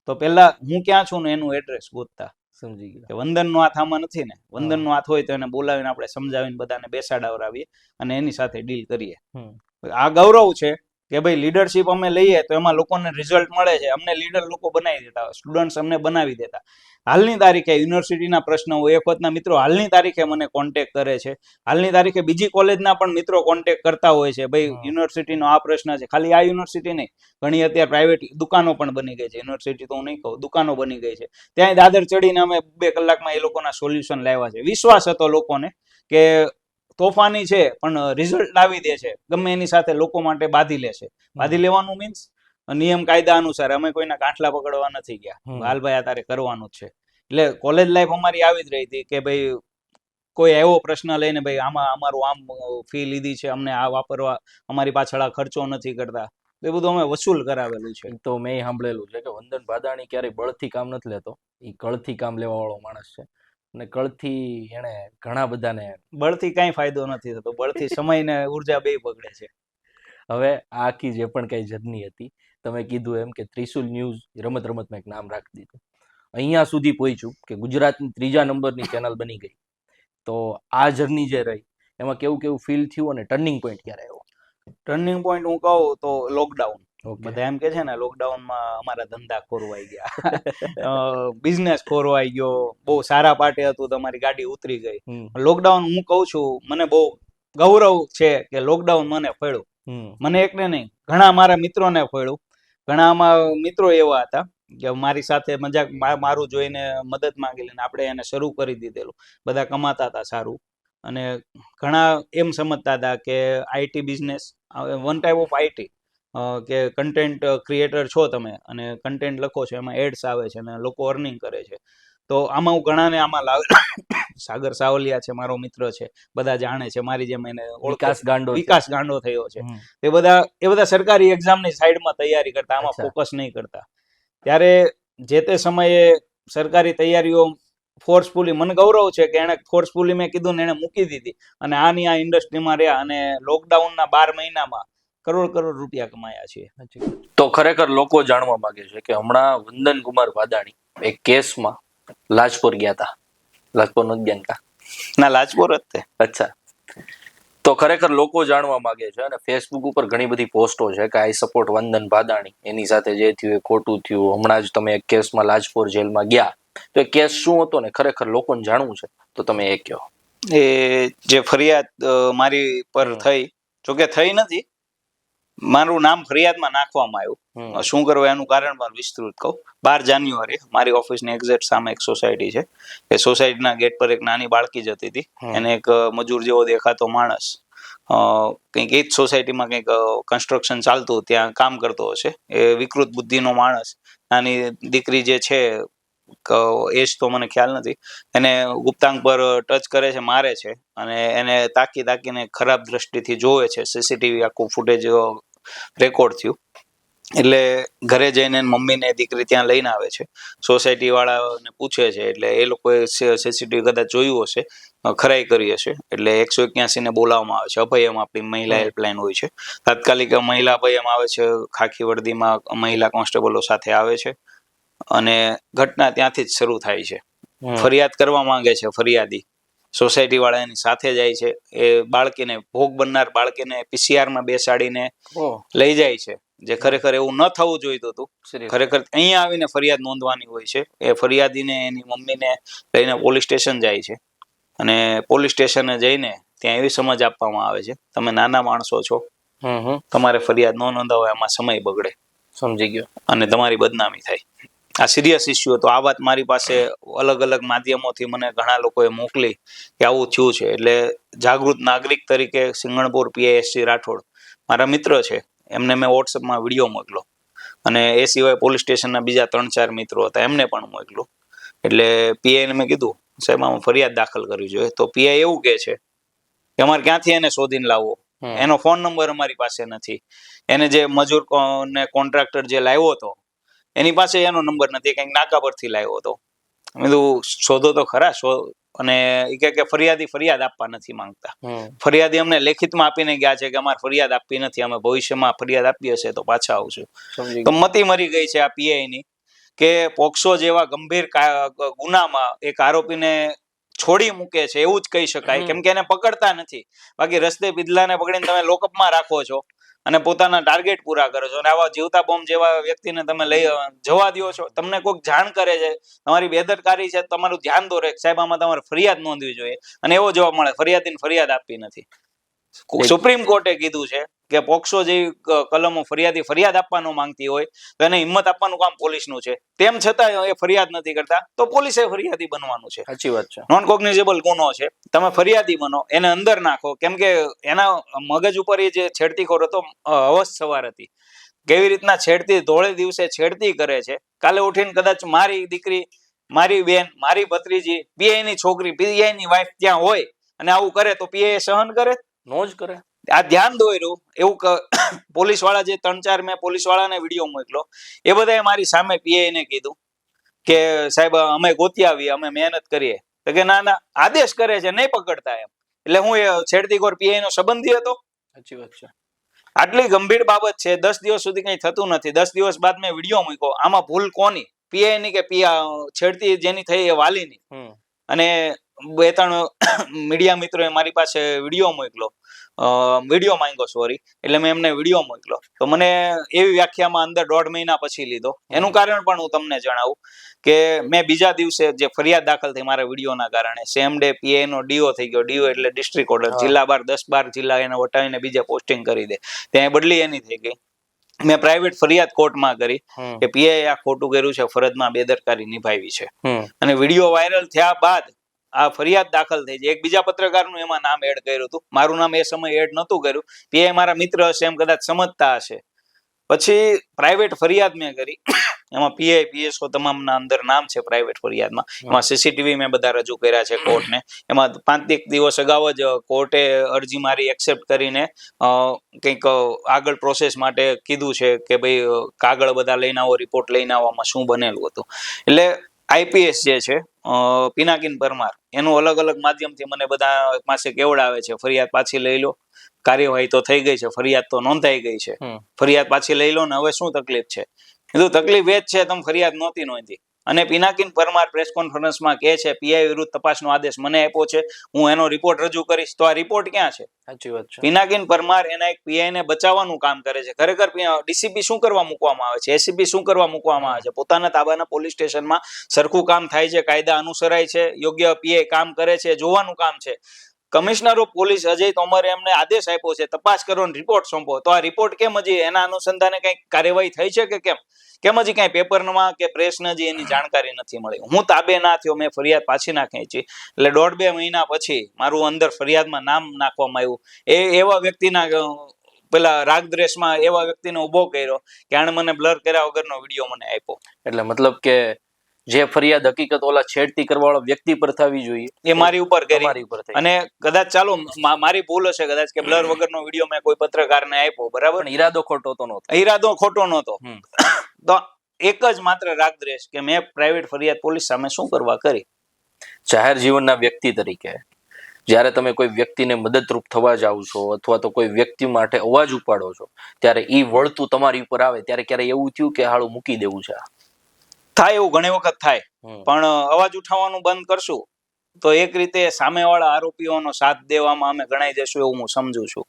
તો પેલા હું ક્યાં છું ને એનું એડ્રેસ ગોતતા. સમજી ગયા. કે વંદનનો હાથ આમાં નથી ને, વંદનનો હાથ હોય તો એને બોલાવીને આપણે સમજાવીને બધાને બેસાડાવરાવીએ અને એની સાથે ડીલ કરીએ. આ ગૌરવ છે કે ભાઈ લીડરશિપ અમે લઈએ તો એમાં લોકોને રિઝલ્ટ મળે છે. અમને લીડર લોકો બનાવી દેતા, સ્ટુડન્ટ્સ અમને બનાવી દેતા. હાલની તારીખે યુનિવર્સિટીના પ્રશ્ન હોય, એક વખતના મિત્રો હાલની તારીખે મને કોન્ટેક્ટ કરે છે. હાલની તારીખે બીજી કોલેજના પણ મિત્રો કોન્ટેક્ટ કરતા હોય છે, ભાઈ યુનિવર્સિટીનો આ પ્રશ્ન છે. ખાલી આ યુનિવર્સિટી નહીં, ઘણી અત્યારે પ્રાઇવેટ દુકાનો પણ બની ગઈ છે. યુનિવર્સિટી તો હું નહીં કહું, દુકાનો બની ગઈ છે. ત્યાં દાદર ચડીને અમે 2 કલાકમાં એ લોકોના સોલ્યુશન લાવ્યા છે. વિશ્વાસ હતો લોકોને કે તોફાની છે પણ રિઝલ્ટ લાવી દે છે, ગમે એની સાથે લોકો માટે બાંધી લે છે. બાંધી લેવાનું મીન્સ નિયમ કાયદા અનુસાર, અમે કોઈના કાંઠલા પકડવા નથી ગયા. હાલભાઈ આ તારે કરવાનું જ છે. એટલે કોલેજ લાઈફ અમારી આવી જ રહી હતી કે ભાઈ કોઈ એવો પ્રશ્ન લઈને, ભાઈ આમાં અમારું આમ ફી લીધી છે, અમને આ વાપરવા, અમારી પાછળ આ ખર્ચો નથી કરતા, એ બધું અમે વસૂલ કરાવેલું છે. તો મેં સાંભળેલું છે કે વંદન ભાદાણી ક્યારેય બળથી કામ નથી લેતો, એ કળથી કામ લેવા વાળો માણસ છે. અને કળથી એને ઘણા બધાને, બળથી કઈ ફાયદો નથી થતો, બળથી સમય ને ઉર્જા બે બગડે છે. હવે આખી જે પણ કઈ જર્ની હતી, તમે કીધું એમ કે ત્રિશુલ ન્યૂઝ રમતમાં એક નામ રાખી દીધું, અહીંયા સુધી પહોંચ્યું કે ગુજરાતની 3જા નંબરની ચેનલ બની ગઈ. તો આ જર્ની જે રહી એમાં કેવું કેવું ફીલ થયું અને ટર્નિંગ પોઈન્ટ ક્યારે આવ્યો? ટર્નિંગ પોઈન્ટ હું કહું તો લોકડાઉન. બધા એમ કે છે ને લોકડાઉનમાં અમારા ધંધા ખોરવાઈ ગયા, બિઝનેસ ખોરવાઈ ગયો, બહુ સારા પાટે હતું, તમારી ગાડી ઉતરી ગઈ. લોકડાઉન હું કહું છું, મને બહુ ગૌરવ છે કે લોકડાઉન મને ફળ્યું. મને એકને નહીં, ઘણા મારા મિત્રોને ફળ્યું. ઘણા મિત્રો એવા હતા કે મારી સાથે મજાક મારું જોઈને મદદ માંગી લઈને આપણે એને શરૂ કરી દીધેલું. બધા કમાતા હતા સારું, અને ઘણા એમ સમજતા હતા કે IT business, one type of IT, કે કન્ટેન્ટ ક્રિએટર છો તમે અને કન્ટેન્ટ લખો છો, એમાં એડ્સ આવે છે અને લોકો અર્નિંગ કરે છે. તો આમાં હું ઘણાને આમાં લાવેલા. સાગર સાવલિયા છે, મારો મિત્ર છે, બધા જાણે છે, મારી જેમ એને વિકાસ ગાંડો થયો છે. એ બધા સરકારી એક્ઝામની સાઈડમાં તૈયારી કરતા, આમાં ફોકસ નહીં કરતા. ત્યારે જે તે સમયે સરકારી તૈયારીઓ ફોર્સફુલી, મને ગૌરવ છે કે એને ફોર્સફુલી મેં કીધું ને એને મૂકી દીધી અને આની આ ઇન્ડસ્ટ્રીમાં રહ્યા અને લોકડાઉનના 12 મહિનામાં કરોડ રૂપિયા કમાયા છે. તો ખરેખર લોકો જાણવા માંગે છે કે હમણાં વંદન કુમાર વાદાણી એક કેસમાં લાજપોર ગયા હતા. લાજપોર નથી ગયા કા? ના, લાજપોર જ તે. અચ્છા. તો ખરેખર લોકો જાણવા માંગે છે અને ફેસબુક ઉપર ઘણી બધી પોસ્ટો છે કે આઈ સપોર્ટ વંદન ભાદાણી, એની સાથે જે થયું એ ખોટું થયું. હમણાં જ તમે એક કેસમાં લાજપોર જેલમાં ગયા, તો એ કેસ શું હતો ને ખરેખર લોકોને જાણવું છે તો તમે એ કહો. એ જે ફરિયાદ મારી પર થઈ, જોકે થઈ નથી, મારું નામ ફરિયાદમાં નાખવામાં આવ્યું. શું કરવા એનું કારણ પણ વિસ્તૃત કહું. 12 જાન્યુઆરી મારી ઓફિસની એક્ઝેક્ટ સામે એક સોસાયટી છે. એ સોસાયટીના ગેટ પર એક નાની બાળકી જતી હતી. એને એક મજૂર જેવો દેખાતો માણસ કંઈક એ જ સોસાયટીમાં કંઈક કન્સ્ટ્રક્શન ચાલતું ત્યાં કામ કરતો હશે. એ વિકૃત બુદ્ધિનો માણસ, નાની દીકરી જે છે, એજ તો મને ખ્યાલ નથી, એને ગુપ્તાંગ પર ટચ કરે છે, મારે છે અને એને તાકીને ખરાબ દ્રષ્ટિથી જોવે છે. સીસીટીવી આખું ફૂટેજ રેકોર્ડ થયું. એટલે ઘરે જઈને મમ્મીને દીકરી ત્યાં લઈને આવે છે. સોસાયટી વાળાને પૂછે છે, એટલે એ લોકોએ સીસીટીવી કદાચ જોયું હશે, ખરાઈ કરી હશે. એટલે 181 ને બોલાવવામાં આવે છે. અભયમ આપણી મહિલા હેલ્પલાઇન હોય છે. તાત્કાલિક મહિલા અભયમ આવે છે. ખાખી વર્દીમાં મહિલા કોન્સ્ટેબલો સાથે આવે છે અને ઘટના ત્યાંથી જ શરૂ થાય છે. ફરિયાદ કરવા માંગે છે ફરિયાદી. સોસાયટી વાળા એની સાથે જાય છે. એ બાળકીને, ભોગ બનનાર બાળકીને પીસીઆરમાં બેસાડીને લઈ જાય છે, જે ખરેખર એવું ન થવું જોઈતું હતું. ખરેખર અહીંયા આવીને ફરિયાદ નોંધવાની હોય છે. એ ફરિયાદીને એની મમ્મીને લઈને પોલીસ સ્ટેશન જાય છે અને પોલીસ સ્ટેશને જઈને ત્યાં એવી સમજ આપવામાં આવે છે, તમે નાના માણસો છો, તમારે ફરિયાદ ન નોંધાવો, એમાં સમય બગડે. સમજી ગયો. અને તમારી બદનામી થાય. આ સિરિયસ ઇસ્યુ હતો. આ વાત મારી પાસે અલગ માધ્યમોથી મને ઘણા લોકોએ મોકલી કે આવું થયું છે. એટલે જાગૃત નાગરિક તરીકે સિંગણપુર પીઆઈએસસી રાઠોડ મારા મિત્ર છે, એમને મેં વોટ્સઅપમાં વિડીયો મોકલો અને એ સિવાય પોલીસ સ્ટેશનના બીજા 3-4 મિત્રો હતા, એમને પણ મોકલો. એટલે પીઆઈને મેં કીધું, સાહેબ આમાં ફરિયાદ દાખલ કરવી જોઈએ. તો પીઆઈ એવું કહે છે કે અમારે ક્યાંથી એને શોધીને લાવવો, એનો ફોન નંબર અમારી પાસે નથી. એને જે મજૂર ને કોન્ટ્રાક્ટર જે લાવ્યો હતો એની પાસે એનો નંબર નથી, કંઈક નાકા પરથી લાવ્યો હતો. મેં કીધું શોધો તો ખરા. અને એ કે ફરિયાદી ફરિયાદ આપવા નથી માંગતા. ફરિયાદી અમને લેખિતમાં આપીને ગયા છે કે અમારે ફરિયાદ આપવી નથી, અમે ભવિષ્યમાં ફરિયાદ આપી હશે તો પાછા આવશું. તો મતી મરી ગઈ છે આ પીઆઈની કે પોક્સો જેવા ગંભીર ગુનામાં એક આરોપીને છોડી મૂકે છે એવું જ કહી શકાય, કેમ કે એને પકડતા નથી. બાકી રસ્તે બિદલાને પકડીને તમે લોકઅપમાં રાખો છો અને પોતાના ટાર્ગેટ પૂરા કરો છો, અને આવા જીવતા બોમ્બ જેવા વ્યક્તિને તમે લઈ જવા દો છો. તમને કોઈક જાણ કરે છે, તમારી બેદરકારી છે, તમારું ધ્યાન દોરે, સાહેબ આમાં તમારે ફરિયાદ નોંધવી જોઈએ, અને એવો જવાબ મળે ફરિયાદીને ફરિયાદ આપવી નથી. સુપ્રીમ કોર્ટે કીધું છે કે પોક્સો જેવી કલમો ફરિયાદી ફરિયાદ આપવા ન માંગતી હોય તો એને હિંમત આપવાનું કામ પોલીસનું છે. તેમ છતાં એ ફરિયાદ નથી કરતા, તો પોલીસે ફરિયાદી બનવાનું છે. સાચી વાત છે. નોન કોગ્નિઝેબલ ગુનો છે. તમે ફરિયાદી બનો, એને અંદર નાખો, કેમ કે એના મગજ ઉપર એ જે છેડતીખોર હતો, અવસ સવાર હતી. કેવી રીતના છેડતી, ધોળે દિવસે છેડતી કરે છે. કાલે ઉઠીને કદાચ મારી દીકરી, મારી બેન, મારી ભત્રીજી, પીઆઈ ની છોકરી, પીઆઈ ની વાઈફ ત્યાં હોય અને આવું કરે તો પીઆઈ સહન કરે? નો જ કરે. આ ધ્યાન દોર્યું એવું પોલીસ વાળા જે 3-4 મેં પોલીસ વાળાને વિડીયો મોકલો, એ બધાએ મારી સામે પીઆઈ ને કીધું કે સાહેબ અમે ગોતી આવીએ, અમે મહેનત કરીએ. તો કે ના આદેશ કરે છે, નહીં પકડતા એમ. એટલે હું એ છેડતીખોર પીઆઈ નો સંબંધી હતો? સાચી વાત છે. આટલી ગંભીર બાબત છે, 10 દિવસ સુધી કઈ થતું નથી. 10 દિવસ બાદ મેં વિડીયો મૂક્યો. આમાં ભૂલ કોની? પીઆઈ ની કે છેડતી જેની થઈ એ વાલીની? અને 2-3 મીડિયા મિત્રોએ મારી પાસે વિડીયો માંગ્યો, એટલે મેં એમને વિડીયો મોકલો. તો મને એવી વ્યાખ્યામાં અંદર 1.5 મહિના પછી લીધો. એનું કારણ પણ હું તમને જણાવું કે મેં બીજા દિવસે જે ફરિયાદ દાખલ થઈ મારા વિડીયોના કારણે, સેમ ડે પીઆઈ નો ડીઓ થઈ ગયો. ડીઓ એટલે ડિસ્ટ્રિક્ટ ઓર્ડર, જિલ્લા 10-12 જિલ્લા એને વટાવીને બીજે પોસ્ટિંગ કરી દે, ત્યાં બદલી એની થઈ ગઈ. મેં પ્રાઇવેટ ફરિયાદ કોર્ટમાં કરી કે પીઆઈ આ ખોટું કર્યું છે, ફરજમાં બેદરકારી નિભાવી છે. અને વિડીયો વાયરલ થયા બાદ આ ફરિયાદ દાખલ થઈ છે. એક બીજા પત્રકારનું એમાં નામ એડ કર્યું હતું, મારું નામ એ સમયે એડ નહોતું કર્યું. પીઆઈ મારા મિત્ર હશે એમ કદાચ સમજતા હશે. પછી પ્રાઇવેટ ફરિયાદ મેં કરી, એમાં પીઆઈ પીએસઓ તમામના અંદર નામ છે પ્રાઇવેટ ફરિયાદમાં. એમાં સીસીટીવી મેં બધા રજૂ કર્યા છે કોર્ટને. એમાં 5 દિવસ અગાઉ જ કોર્ટે અરજી મારી એક્સેપ્ટ કરીને કંઈક આગળ પ્રોસેસ માટે કીધું છે કે ભાઈ કાગળ બધા લઈને આવો, રિપોર્ટ લઈને આવવામાં શું બનેલું હતું. એટલે આઈપીએસ જે છે પિનાકીન પરમાર, એનું અલગ અલગ માધ્યમથી મને બધા પાસે કેવડાવે છે ફરિયાદ પાછી લઈ લો, કાર્યવાહી તો થઈ ગઈ છે, ફરિયાદ તો નોંધાઈ ગઈ છે, ફરિયાદ પાછી લઈ લો ને હવે શું તકલીફ છે. કીધું તકલીફ એ જ છે તમે ફરિયાદ નહોતી નોંધી. અને પિનાકીન પરમાર પ્રેસ કોન્ફરન્સમાં કહે છે પીઆઈ વિરુદ્ધ તપાસનો આદેશ મને આપ્યો છે, હું એનો રિપોર્ટ રજૂ કરીશ. તો આ રિપોર્ટ ક્યાં છે? સાચી વાત છે. પિનાકીન પરમાર એના એક પીઆઈ ને બચાવવાનું કામ કરે છે. ખરેખર ડીસીપી શું કરવા મૂકવામાં આવે છે, એસીપી શું કરવા મૂકવામાં આવે છે? પોતાના તાબાના પોલીસ સ્ટેશનમાં સરખું કામ થાય છે, કાયદા અનુસરાય છે, યોગ્ય પીઆઈ કામ કરે છે, જોવાનું કામ છે. કમિશનર ઓફ પોલીસ અજય તોમરે એમને આદેશ આપ્યો છે તપાસ કરો ને રિપોર્ટ સોંપો. તો આ રિપોર્ટ કેમ હજી એના અનુસંધાને કઈ કાર્યવાહી થઈ છે કે કેમ હજી કઈ પેપરમાં કે પ્રેસને હજી એની જાણકારી નથી મળી? હું તાબે ના થયો, મેં ફરિયાદ પાછી ના ખેંચી, એટલે 1.5-2 મહિના પછી મારું અંદર ફરિયાદમાં નામ નાખવામાં આવ્યું. એવા વ્યક્તિના પેલા રાગદ્વેષમાં એવા વ્યક્તિને ઉભો કર્યો કે આણે મને બ્લર કર્યા વગરનો વિડીયો મને આપ્યો. એટલે મતલબ કે જે ફરિયાદ હકીકત ઓલા છેડતી કરવા વાળો વ્યક્તિ પર થવી જોઈએ એ મારી ઉપર કરી. અને કદાચ ચાલો મારી ભૂલ હશે કદાચ કે બ્લર વગરનો વિડીયો મેં કોઈ પત્રકારને આપ્યો, બરાબર, ઈરાદો ખોટો તો નહોતો. ઈરાદો ખોટો નહોતો. તો એક જ માત્ર રાગદ્વેષ કે મેં પ્રાઇવેટ ફરિયાદ પોલીસ સામે શું કરવા કરી. જાહેર જીવનના વ્યક્તિ તરીકે જ્યારે તમે કોઈ વ્યક્તિને મદદરૂપ થવા જાઓ છો અથવા તો કોઈ વ્યક્તિ માટે અવાજ ઉપાડો છો, ત્યારે ઈ વળતું તમારી ઉપર આવે ત્યારે ક્યારે એવું થયું કે હાળું મૂકી દેવું છે? થાય એવું ઘણી વખત થાય, પણ અવાજ ઉઠાવવાનું બંધ કરશું તો એક રીતે સામેવાળા આરોપીઓનો સાથ દેવામાં અમે ગણાઈ જશું એવું હું સમજુ છું.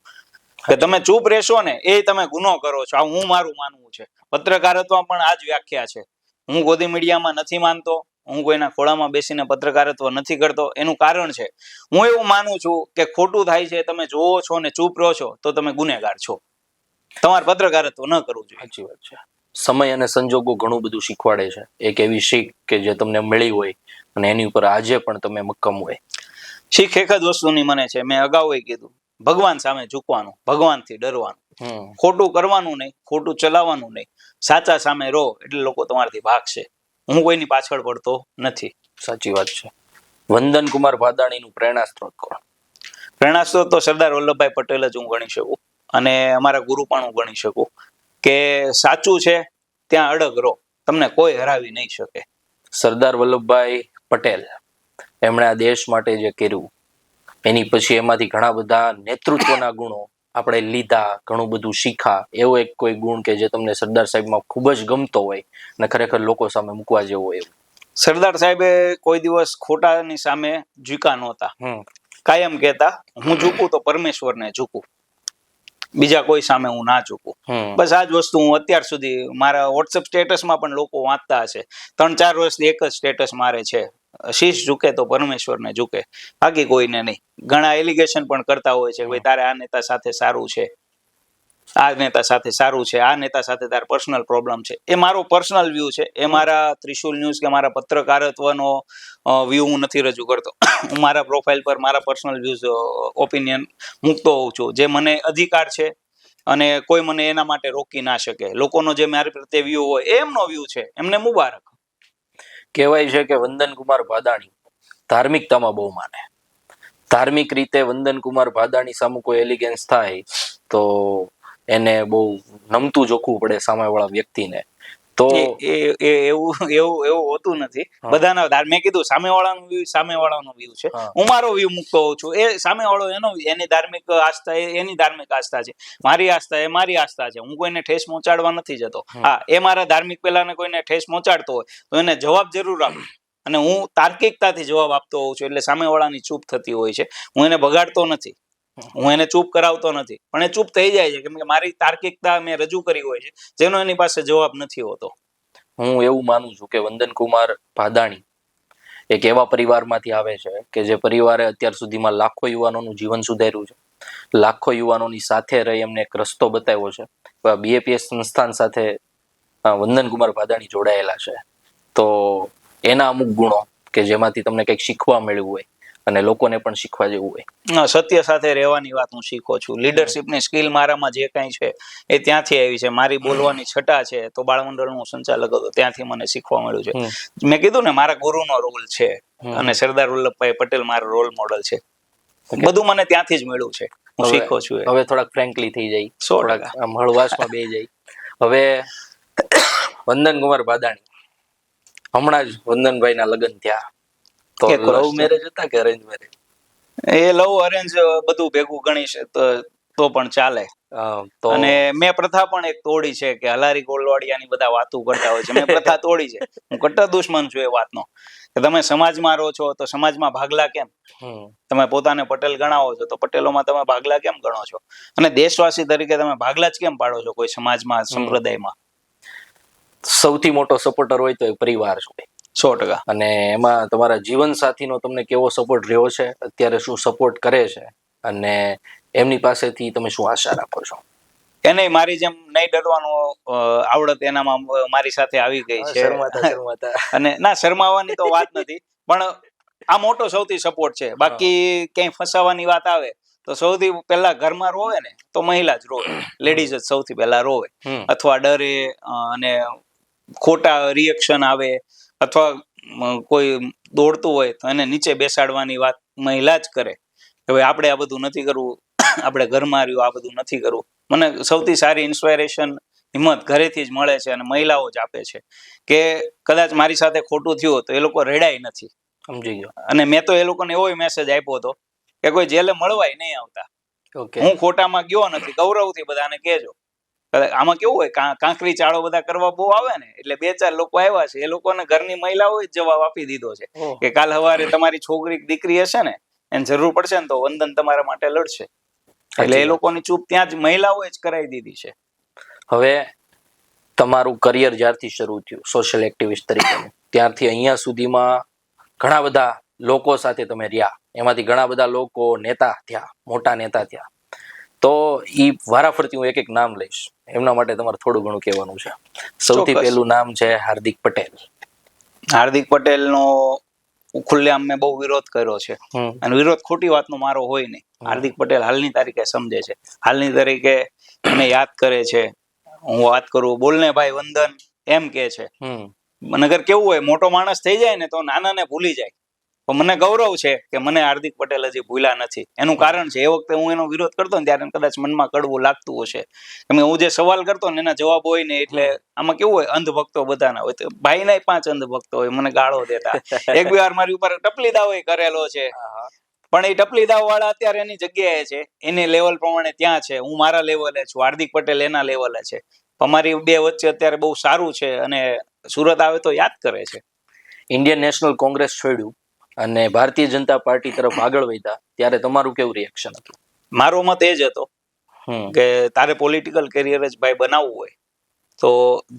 કે તમે ચૂપ રહેશો ને એ તમે ગુનો કરો છો. આ હું મારું માનવું છે. પત્રકારત્વ પણ આ જ વ્યાખ્યા છે. હું ગોદી મીડિયામાં નથી માનતો, હું કોઈના ખોળામાં બેસીને પત્રકારત્વ નથી કરતો. એનું કારણ છે હું એવું માનું છું કે ખોટું થાય છે તમે જોવો છો ને ચૂપ રહો છો તો તમે ગુનેગાર છો. તમારે પત્રકારત્વ ન કરવું જોઈએ. સાચી વાત છે. સમય અને સંજોગો ઘણું બધું શીખવાડે છે. એક એવી શીખ કે જે તમને મળી હોય અને એની ઉપર આજે પણ તમે મક્કમ હોય. શીખ એક જ વસ્તુની મને છે, મેં અગાઉ કીધું, ભગવાન સામે ઝૂકવાનું, ભગવાનથી ડરવાનું, ખોટું કરવાનું નહીં, ખોટું ચલાવવાનું નહીં, સાચા સામે રહો એટલે લોકો તમારાથી ભાગશે. હું કોઈની પાછળ પડતો નથી. સાચી વાત છે. વંદન કુમાર ભાદાણીનું પ્રેરણા સ્ત્રોત કોણ? પ્રેરણા સ્ત્રોત તો સરદાર વલ્લભભાઈ પટેલ જ હું ગણી શકું અને અમારા ગુરુ પણ હું ગણી શકું કે સાચું છે ત્યાં અડગ રહો, તમને કોઈ હરાવી નહીં શકે. સરદાર વલ્લભભાઈ પટેલ એમણે આ દેશ માટે જે કર્યું એની પછી એમાંથી ઘણા બધા નેતૃત્વના ગુણો આપણે લીધા, ઘણું બધું શીખા. એવો એક કોઈ ગુણ કે જે તમને સરદાર સાહેબમાં ખૂબ જ ગમતો હોય અને ખરેખર લોકો સામે મૂકવા જેવો હોય? સરદાર સાહેબે કોઈ દિવસ ખોટાની સામે ઝૂકા નહોતા. કાયમ કહેતા હું ઝૂકું તો પરમેશ્વરને ઝૂકું, બીજા કોઈ સામે હું ના ઝૂકું. બસ આ જ વસ્તુ હું અત્યાર સુધી મારા વોટ્સએપ સ્ટેટસમાં પણ લોકો વાંચતા હશે. 3-4 વર્ષથી એક જ સ્ટેટસ મારે છે, શીશ ઝૂકે તો પરમેશ્વરને ઝૂકે, બાકી કોઈને નહીં. ઘણા એલિગેશન પણ કરતા હોય છે કે ભાઈ તારે આ નેતા સાથે સારું છે, આ નેતા સાથે સારું છે, આ નેતા સાથે તાર પર્સનલ પ્રોબ્લેમ છે. એ મારો પર્સનલ વ્યૂ છે. એ મારા ત્રિશુલ ન્યૂઝ કે મારા પત્રકારત્વનો વ્યૂ હું નથી રજૂ કરતો. હું મારા પ્રોફાઇલ પર મારા પર્સનલ વ્યૂઝ ઓપિનિયન મૂકતો હોઉં છું, જે મને અધિકાર છે અને કોઈ મને એના માટે રોકી ના શકે. લોકોનો જે મારી પ્રત્યે વ્યૂ હોય એ એમનો વ્યૂ છે, એમને મુબારક. કહેવાય છે કે વંદન કુમાર ભાદાણી ધાર્મિકતામાં બહુ માને. ધાર્મિક રીતે વંદન કુમાર ભાદાણી સામે કોઈ એલિગેન્સ થાય તો એને બહુ નમતું જોખવું પડે સામેવાળા વ્યક્તિને. તો એવું હોતું નથી. બધાના મેં કીધું સામેવાળાનો વ્યૂ છે, હું મારો વ્યૂ મૂકતો હોઉં છું. એ સામેવાળો એની ધાર્મિક આસ્થા એની ધાર્મિક આસ્થા છે, મારી આસ્થા એ મારી આસ્થા છે. હું કોઈને ઠેસ પહોંચાડવા નથી જતો. હા, એ મારા ધાર્મિક પેલાને કોઈને ઠેસ પહોંચાડતો હોય તો એને જવાબ જરૂર આપું અને હું તાર્કિકતાથી જવાબ આપતો હોઉં છું. એટલે સામેવાળાની ચૂપ થતી હોય છે. હું એને બગાડતો નથી, હું એને ચૂપ કરાવતો નથી, પણ એ ચૂપ થઈ જાય છે કેમ કે મારી તાર્કિકતા મેં રજૂ કરી હોય છે જેનો એની પાસે જવાબ નથી હોતો. હું એવું માનું છું કે વંદન કુમાર ભાદાણી એક એવા પરિવારમાંથી આવે છે કે જે પરિવારે અત્યાર સુધીમાં લાખો યુવાનોનું જીવન સુધાર્યું છે, લાખો યુવાનોની સાથે રહી એમને એક રસ્તો બતાવ્યો છે. બીએપીએસ સંસ્થાન સાથે વંદન કુમાર ભાદાણી જોડાયેલા છે. તો એના અમુક ગુણો કે જેમાંથી તમને કંઈક શીખવા મળ્યું હોય અને લોકોને પણ શીખવા જેવું હોય. સત્ય સાથે રહેવાની વાત હું શીખો છું. લીડરશિપની સ્કિલ મારામાં જે કાંઈ છે એ ત્યાંથી આવી છે. મારી બોલવાની છટા છે તો બાળમંડળનો સંચાલક હતો ત્યાંથી મને શીખવા મળ્યું છે. મેં કીધું ને મારા ગુરુનો રોલ છે અને સરદાર વલ્લભભાઈ પટેલ મારો રોલ મોડલ છે. બધું મને ત્યાંથી જ મળ્યું છે, હું શીખો છું. હવે થોડાક ફ્રેન્કલી થઈ જાય, થોડાક હળવાશમાં બે જાય. હવે વંદન કુમાર ભાદાણી હમણાં જ વંદનભાઈ ના લગ્ન થયા, તો એક વર્ષ લવ મેરેજ હતા કે અરેન્જ મેરેજ? એ લવ અરેન્જ બધું ભેગું ગણીશ તો પણ ચાલે. તો અને મેં પ્રથા પણ એક તોડી છે કે હલારી ગોલવાડિયાની બધા વાતો કરતા હોય છે, મેં પ્રથા તોડી છે. હું કટ્ટર દુશ્મન છું એ વાતનો કે તમે સમાજમાં રહો છો તો સમાજમાં ભાગલા કેમ? તમે પોતાને પટેલ ગણાવો છો તો પટેલોમાં તમે ભાગલા કેમ ગણો છો? અને દેશવાસી તરીકે તમે ભાગલા જ કેમ પાડો છો કોઈ સમાજમાં, સંપ્રદાયમાં? સૌથી મોટો સપોર્ટર હોય તો એ પરિવાર હોય. 100%. અને એમાં તમારા જીવન સાથીનો તમને કેવો સપોર્ટ રહ્યો છે, અત્યારે શું સપોર્ટ કરે છે, અને એમની પાસેથી તમે શું આશા રાખો છો? એને મારી જેમ નહીં ડરવાનું આવડત એનામાં મારી સાથે આવી ગઈ છે. અને ના, શરમાવાની તો વાત નથી, પણ આ મોટો સૌથી સપોર્ટ છે. બાકી ક્યાંય ફસાવાની વાત આવે તો સૌથી પહેલા ઘરમાં રોવે ને તો મહિલા જ રોવે, લેડીઝ જ સૌથી પહેલા રોવે, અથવા ડરે અને ખોટા રિએક્શન આવે, અથવા કોઈ દોડતું હોય તો એને નીચે બેસાડવાની વાત મહિલા જ કરે કે ભાઈ આપણે આ બધું નથી કરવું, આપણે ઘરમાં રહ્યું, આ બધું નથી કરવું. મને સૌથી સારી ઇન્સ્પાયરેશન, હિંમત ઘરેથી જ મળે છે અને મહિલાઓ જ આપે છે. કે કદાચ મારી સાથે ખોટું થયું તો એ લોકો રેડાય નથી. સમજી ગયો. અને મેં તો એ લોકોને એવો મેસેજ આપ્યો હતો કે કોઈ જેલે મળવાય નહીં આવતા. હું ખોટામાં ગયો નથી, ગૌરવથી બધાને કહેજો. આમાં કેવું હોય, કાંકરી ચાળો બધા કરવા બહુ આવે ને, એટલે 2-4 લોકો આવ્યા છે, એ લોકોને ઘરની મહિલાઓએ જ જવાબ આપી દીધો છે કે કાલ સવારે તમારી છોકરી દીકરી હશે ને, એને જરૂર પડશે ને તો વંદન તમારા માટે લડશે. એટલે એ લોકોની ચૂપ ત્યાં જ મહિલાઓએ જ કરાવી દીધી છે. હવે તમારું કરિયર જ્યારથી શરૂ થયું સોશિયલ એક્ટિવિસ્ટ તરીકે, ત્યારથી અહીંયા સુધીમાં ઘણા બધા લોકો સાથે તમે રહ્યા, એમાંથી ઘણા બધા લોકો નેતા થયા, મોટા નેતા થયા. તો ઈ વારાફરતી હું એક એક નામ લઈશ, એમના માટે તમારે થોડું ઘણું કહેવાનું છે. સૌથી પહેલું નામ છે હાર્દિક પટેલ. હાર્દિક પટેલનો ખુલ્લેઆમ મેં બહુ વિરોધ કર્યો છે, અને વિરોધ ખોટી વાતનો મારો હોય નહીં. હાર્દિક પટેલ હાલની તારીખે સમજે છે, હાલની તારીખે મને યાદ કરે છે. હું વાત કરું, બોલને ભાઈ વંદન એમ કે છે. નગર કેવું હોય, મોટો માણસ થઈ જાય ને તો નાનાને ભૂલી જાય. પણ મને ગૌરવ છે કે મને હાર્દિક પટેલ હજી ભૂલ્યા નથી. એનું કારણ છે, એ વખતે હું એનો વિરોધ કરતો ને ત્યારે કદાચ મનમાં કડવું લાગતું હશે, કે હું જે સવાલ કરતો ને એના જવાબ હોય ને, એટલે આમાં કેવું હોય, અંધભક્તો બધાના હોય, તો ભાઈ ના 5 અંધભક્તો હોય, મને ગાળો દેતા. એક બે વાર મારી ઉપર ટપલી દાવ કરેલો છે, પણ એ ટપલી દાવ વાળા અત્યારે એની જગ્યાએ છે, એની લેવલ પ્રમાણે ત્યાં છે, હું મારા લેવલે છું, હાર્દિક પટેલ એના લેવલે છે. અમારી બે વચ્ચે અત્યારે બહુ સારું છે, અને સુરત આવે તો યાદ કરે છે. ઇન્ડિયન નેશનલ કોંગ્રેસ છોડ્યું અને ભારતીય જનતા પાર્ટી તરફ આગળ વધ્યા, ત્યારે તમારું કેવું રિએક્શન હતું? મારો મત એ જ હતો કે તારે પોલિટિકલ કેરિયર જ ભાઈ બનાવવું હોય તો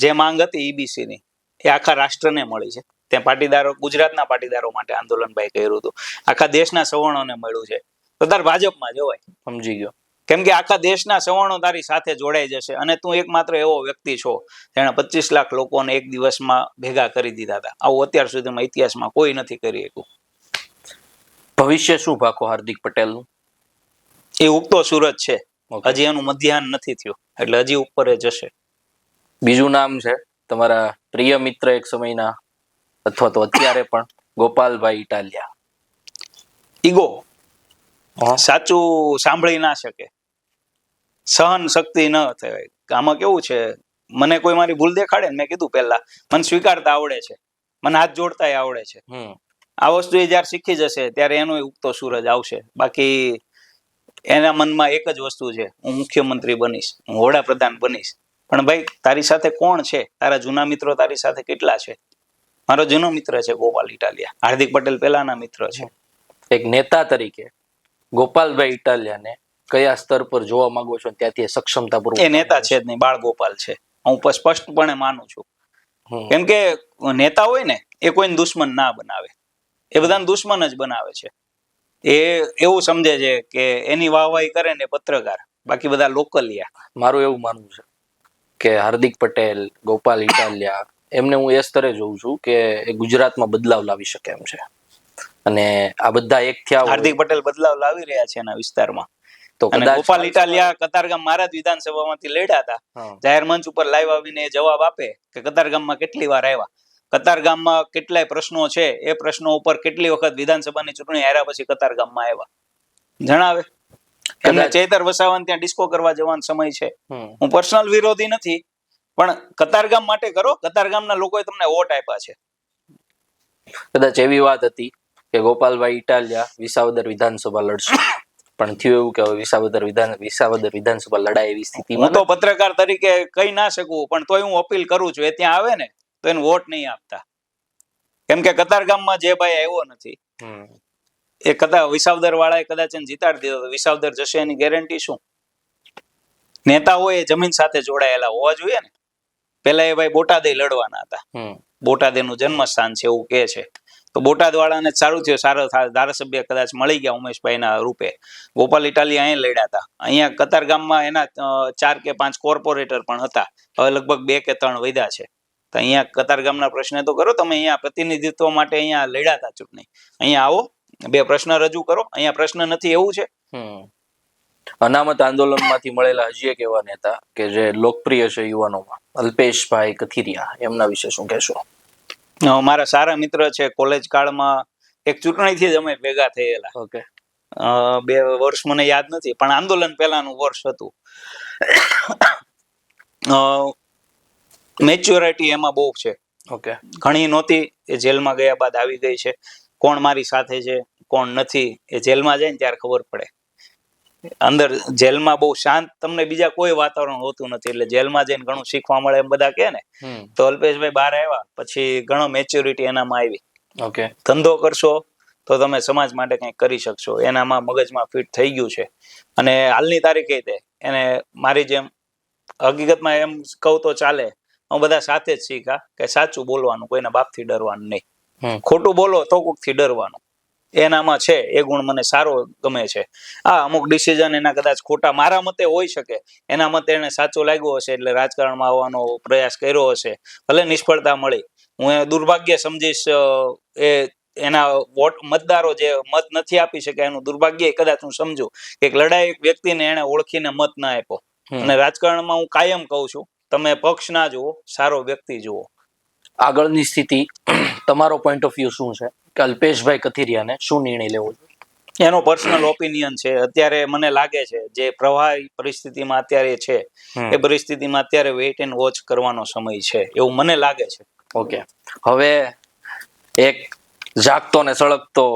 જે માંગ હતી ઈબીસી ની, એ આખા રાષ્ટ્રને મળી છે. ત્યાં પાટીદારો, ગુજરાતના પાટીદારો માટે આંદોલન ભાઈ કર્યું હતું, આખા દેશના સવર્ણોને મળ્યું છે. તો તાર ભાજપમાં જવાય. સમજી ગયો. કેમ કે આખા દેશના સવર્ણો તારી સાથે જોડાઈ જશે, અને તું એકમાત્ર એવો વ્યક્તિ છો જેણે 25 લાખ લોકોને એક દિવસમાં ભેગા કરી દીધા હતા. આવું અત્યાર સુધીમાં ઇતિહાસમાં કોઈ નથી કરી શક્યું. ભવિષ્ય શું ભાખો હાર્દિક પટેલનું? એ ઉગતો સૂરજ છે, હજી એનું મધ્યાહન નથી થયું, એટલે હજી ઉપર જશે. બીજું નામ છે તમારા પ્રિય મિત્ર એક સમયના, અથવા તો અત્યારે પણ, ગોપાલભાઈ ઇટાલિયા. ઈગો સાચું સાંભળી ના શકે, સહન શક્તિ ન થાય. આમાં કેવું છે, મને કોઈ મારી ભૂલ દેખાડે ને, મેં કીધું પહેલા, મને સ્વીકારતા આવડે છે, મને હાથ જોડતા આવડે છે. આ વસ્તુ એ જયારે શીખી જશે ત્યારે એનો ઉગતો સૂરજ આવશે. બાકી એના મનમાં એક જ વસ્તુ છે, હું મુખ્યમંત્રી બનીશ, હું વડાપ્રધાન બનીશ. પણ ભાઈ તારી સાથે કોણ છે? તારા જૂના મિત્રો તારી સાથે કેટલા છે? મારો જૂનો મિત્ર છે ગોપાલ ઇટાલિયા, હાર્દિક પટેલ પહેલાના મિત્ર છે. એક નેતા તરીકે ગોપાલભાઈ ઇટાલિયાને કયા સ્તર પર જોવા માંગો છો, ત્યાંથી સક્ષમતા પૂર્વક? એ નેતા છે જ નહીં, બાળ ગોપાલ છે, હું સ્પષ્ટપણે માનું છું. કેમ કે નેતા હોય ને એ કોઈને દુશ્મન ના બનાવે, એ બધાને દુશ્મન જ બનાવે છે. એ એવું સમજે છે કે એની વાહવાહી કરે ને પત્રકાર, બાકી બધા લોકલિયા. મારું એવું માનવું છે કે હાર્દિક પટેલ, ગોપાલ ઇટાલિયા, એમને હું એ સ્તરે જોઉં છું કે એ ગુજરાતમાં બદલાવ લાવી શકે એમ છે. અને આ બધા એક થયા. હાર્દિક પટેલ બદલાવ લાવી રહ્યા છે એના વિસ્તારમાં. તો ગોપાલ ઇટાલિયા કતારગામ મારા જ વિધાનસભામાંથી લડ્યા હતા, જાહેર મંચ ઉપર લાઈવ આવીને જવાબ આપે કે કતારગામમાં કેટલી વાર આવ્યા, કતારગામમાં કેટલાય પ્રશ્નો છે, એ પ્રશ્નો ઉપર કેટલી વખત વિધાનસભાની ચૂંટણી હાર્યા પછી કતારગામમાં આવ્યા, જણાવે. એમને ચૈતર વસાવાને ત્યાં ડિસ્કો કરવા જવાનો સમય છે. હું પર્સનલ વિરોધી નથી, પણ કતારગામ માટે કરો, કતારગામના લોકોએ તમને વોટ આપ્યા છે. કદાચ એવી વાત હતી કે ગોપાલભાઈ ઇટાલિયા વિસાવદર વિધાનસભા લડશે, પણ થયું એવું કે હવે વિસાવદર વિધાનસભા લડાય એવી સ્થિતિમાં હું તો પત્રકાર તરીકે કહી ના શકું, પણ તોય હું અપીલ કરું છું, એ ત્યાં આવે ને તો એને વોટ નહીં આપતા, કેમ કે કતારગામમાં જે ભાઈ આવ્યો નથી એ કદાચ વિસાવદર વાળાએ કદાચ એને જીતાડી દીધો તો વિસાવદર જશે એની ગેરંટી શું? નેતાઓ એ જમીન સાથે જોડાયેલા હોવા જોઈએ ને. પેલા એ ભાઈ બોટાદે લડવાના હતા, બોટાદ એનું જન્મસ્થાન છે એવું કે છે, તો બોટાદ વાળાને સારું થયું, સારો ધારાસભ્ય કદાચ મળી ગયા ઉમેશભાઈના રૂપે. ગોપાલ ઇટાલિયા અહીંયા લડ્યા હતા, અહીંયા કતારગામમાં એના 4 કે 5 કોર્પોરેટર પણ હતા, હવે લગભગ 2 કે 3 વધ્યા છે. તો અહીંયા કતારગામના પ્રશ્ન તો કરો, તમે અહીંયા પ્રતિનિધિત્વ માટે અહીંયા લડ્યા હતા ચૂંટણી, અહીંયા આવો 2 પ્રશ્ન રજૂ કરો. અહીંયા પ્રશ્ન નથી એવું છે. અનામત આંદોલનમાંથી મળેલા હજી એક એવા નેતા કે જે લોકપ્રિય છે યુવાનોમાં, અલ્પેશભાઈ કથિરિયા, એમના વિશે શું કહેશો? મારા સારા મિત્ર છે, કોલેજ કાળમાં એક ચૂંટણીથી જ અમે ભેગા થયેલા. ઓકે. 2 વર્ષ મને યાદ નથી, પણ આંદોલન પહેલાનું વર્ષ હતું. મેચ્યોરિટી એમાં બહુ છે. ઓકે. ઘણી નહોતી, એ જેલમાં ગયા બાદ આવી ગઈ છે. કોણ મારી સાથે છે કોણ નથી એ જેલમાં જાય ને ત્યારે ખબર પડે. અંદર જેલમાં બહુ શાંત, તમને બીજા કોઈ વાતાવરણ હોતું નથી, એટલે જેલમાં જઈને ઘણું શીખવા મળે એમ બધા કહે ને. તો અલ્પેશભાઈ બહાર આવ્યા પછી ઘણો મેચ્યોરિટી એનામાં આવી. ઓકે. ધંધો કરશો તો તમે સમાજ માટે કંઈક કરી શકશો, એનામાં મગજમાં ફિટ થઈ ગયું છે. અને હાલની તારીખે તે એને મારી જેમ હકીકતમાં એમ કહું તો ચાલે, હું બધા સાથે જ શીખા કે સાચું બોલવાનું, કોઈના બાપથી ડરવાનું નહીં, ખોટું બોલો તો કોકથી ડરવાનું, એનામાં છે. એ ગુણ મને સારો ગમે છે. હા, અમુક ડિસિઝન એના કદાચ ખોટા મારા મતે હોઈ શકે, એના મતે એને સાચો લાગ્યો હશે એટલે રાજકારણમાં આવવાનો પ્રયાસ કર્યો હશે, ભલે નિષ્ફળતા મળી. હું એ દુર્ભાગ્ય સમજીશ, એ એના મતદારો જે મત નથી આપી શકે એનું દુર્ભાગ્ય કદાચ હું સમજુ. એક લડાયક વ્યક્તિને એને ઓળખીને મત ના આપ્યો. અને રાજકારણમાં હું કાયમ કહું છું, તમે પક્ષ ના જુઓ, સારો વ્યક્તિ જુઓ. આગળની સ્થિતિ, તમારો પોઈન્ટ ઓફ વ્યૂ શું છે કે અલ્પેશભાઈ કથિરિયાને શું નિર્ણય લેવો જોઈએ? એનો પર્સનલ ઓપિનિયન છે. અત્યારે મને લાગે છે જે પ્રવાહી પરિસ્થિતિમાં અત્યારે છે એ પરિસ્થિતિમાં અત્યારે વેઇટ એન્ડ વોચ કરવાનો સમય છે એવું મને લાગે છે. ઓકે. હવે એક જાગતો ને સળગતો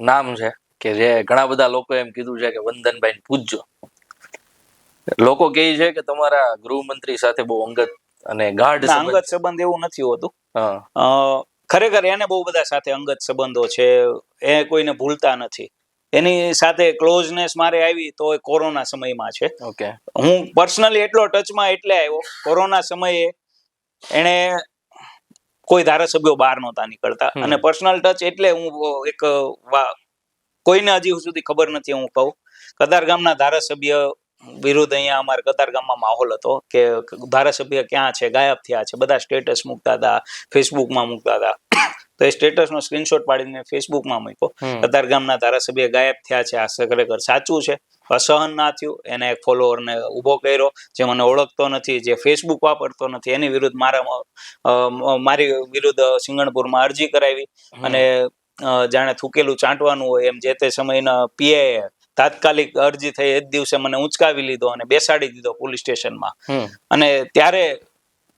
નામ છે કે જે ઘણા બધા લોકો એમ કીધું છે કે વંદનભાઈ પૂજજો. લોકો કહે છે કે તમારા ગૃહમંત્રી સાથે બહુ અંગત અને ગાઢ સંબંધ એવું નથી હોતું. ખરેખર એને બહુ બધા સાથે અંગત સંબંધો છે, એ કોઈને ભૂલતા નથી. એની સાથે ક્લોઝનેસ મારે આવી તો કોરોના સમયમાં છે. ઓકે. હું પર્સનલી એટલો ટચમાં એટલે આવ્યો, કોરોના સમયે એને કોઈ ધારાસભ્યો બહાર નહોતા નીકળતા, અને પર્સનલ ટચ એટલે હું એક કોઈને હજી સુધી ખબર નથી, હું કહું કતારગામના ધારાસભ્ય વિરુદ્ધ અહીંયા અમારે કતારગામમાં માહોલ હતો કે ધારાસભ્ય ક્યાં છે, ગાયબ થયા છે. બધા સ્ટેટસ મૂકતા હતા, ફેસબુકમાં મૂકતા હતા. તો એ સ્ટેટસનો સ્ક્રીનશોટ પાડીને ફેસબુકમાં મૂક્યો, કતારગામના ધારાસભ્ય ગાયબ થયા છે. આ ખરેખર સાચું છે, અસહન ના થયું. એને એક ફોલોઅરને ઉભો કર્યો જે મને ઓળખતો નથી, જે ફેસબુક વાપરતો નથી, એની વિરુદ્ધ મારી વિરુદ્ધ સિંગણપુરમાં અરજી કરાવી. અને જાણે થૂકેલું ચાંટવાનું હોય એમ જે તે સમયના પીઆઈએ તાત્કાલિક અરજી થઈ એ જ દિવસે મને ઉંચકાવી લીધો અને બેસાડી દીધો પોલીસ સ્ટેશનમાં. અને ત્યારે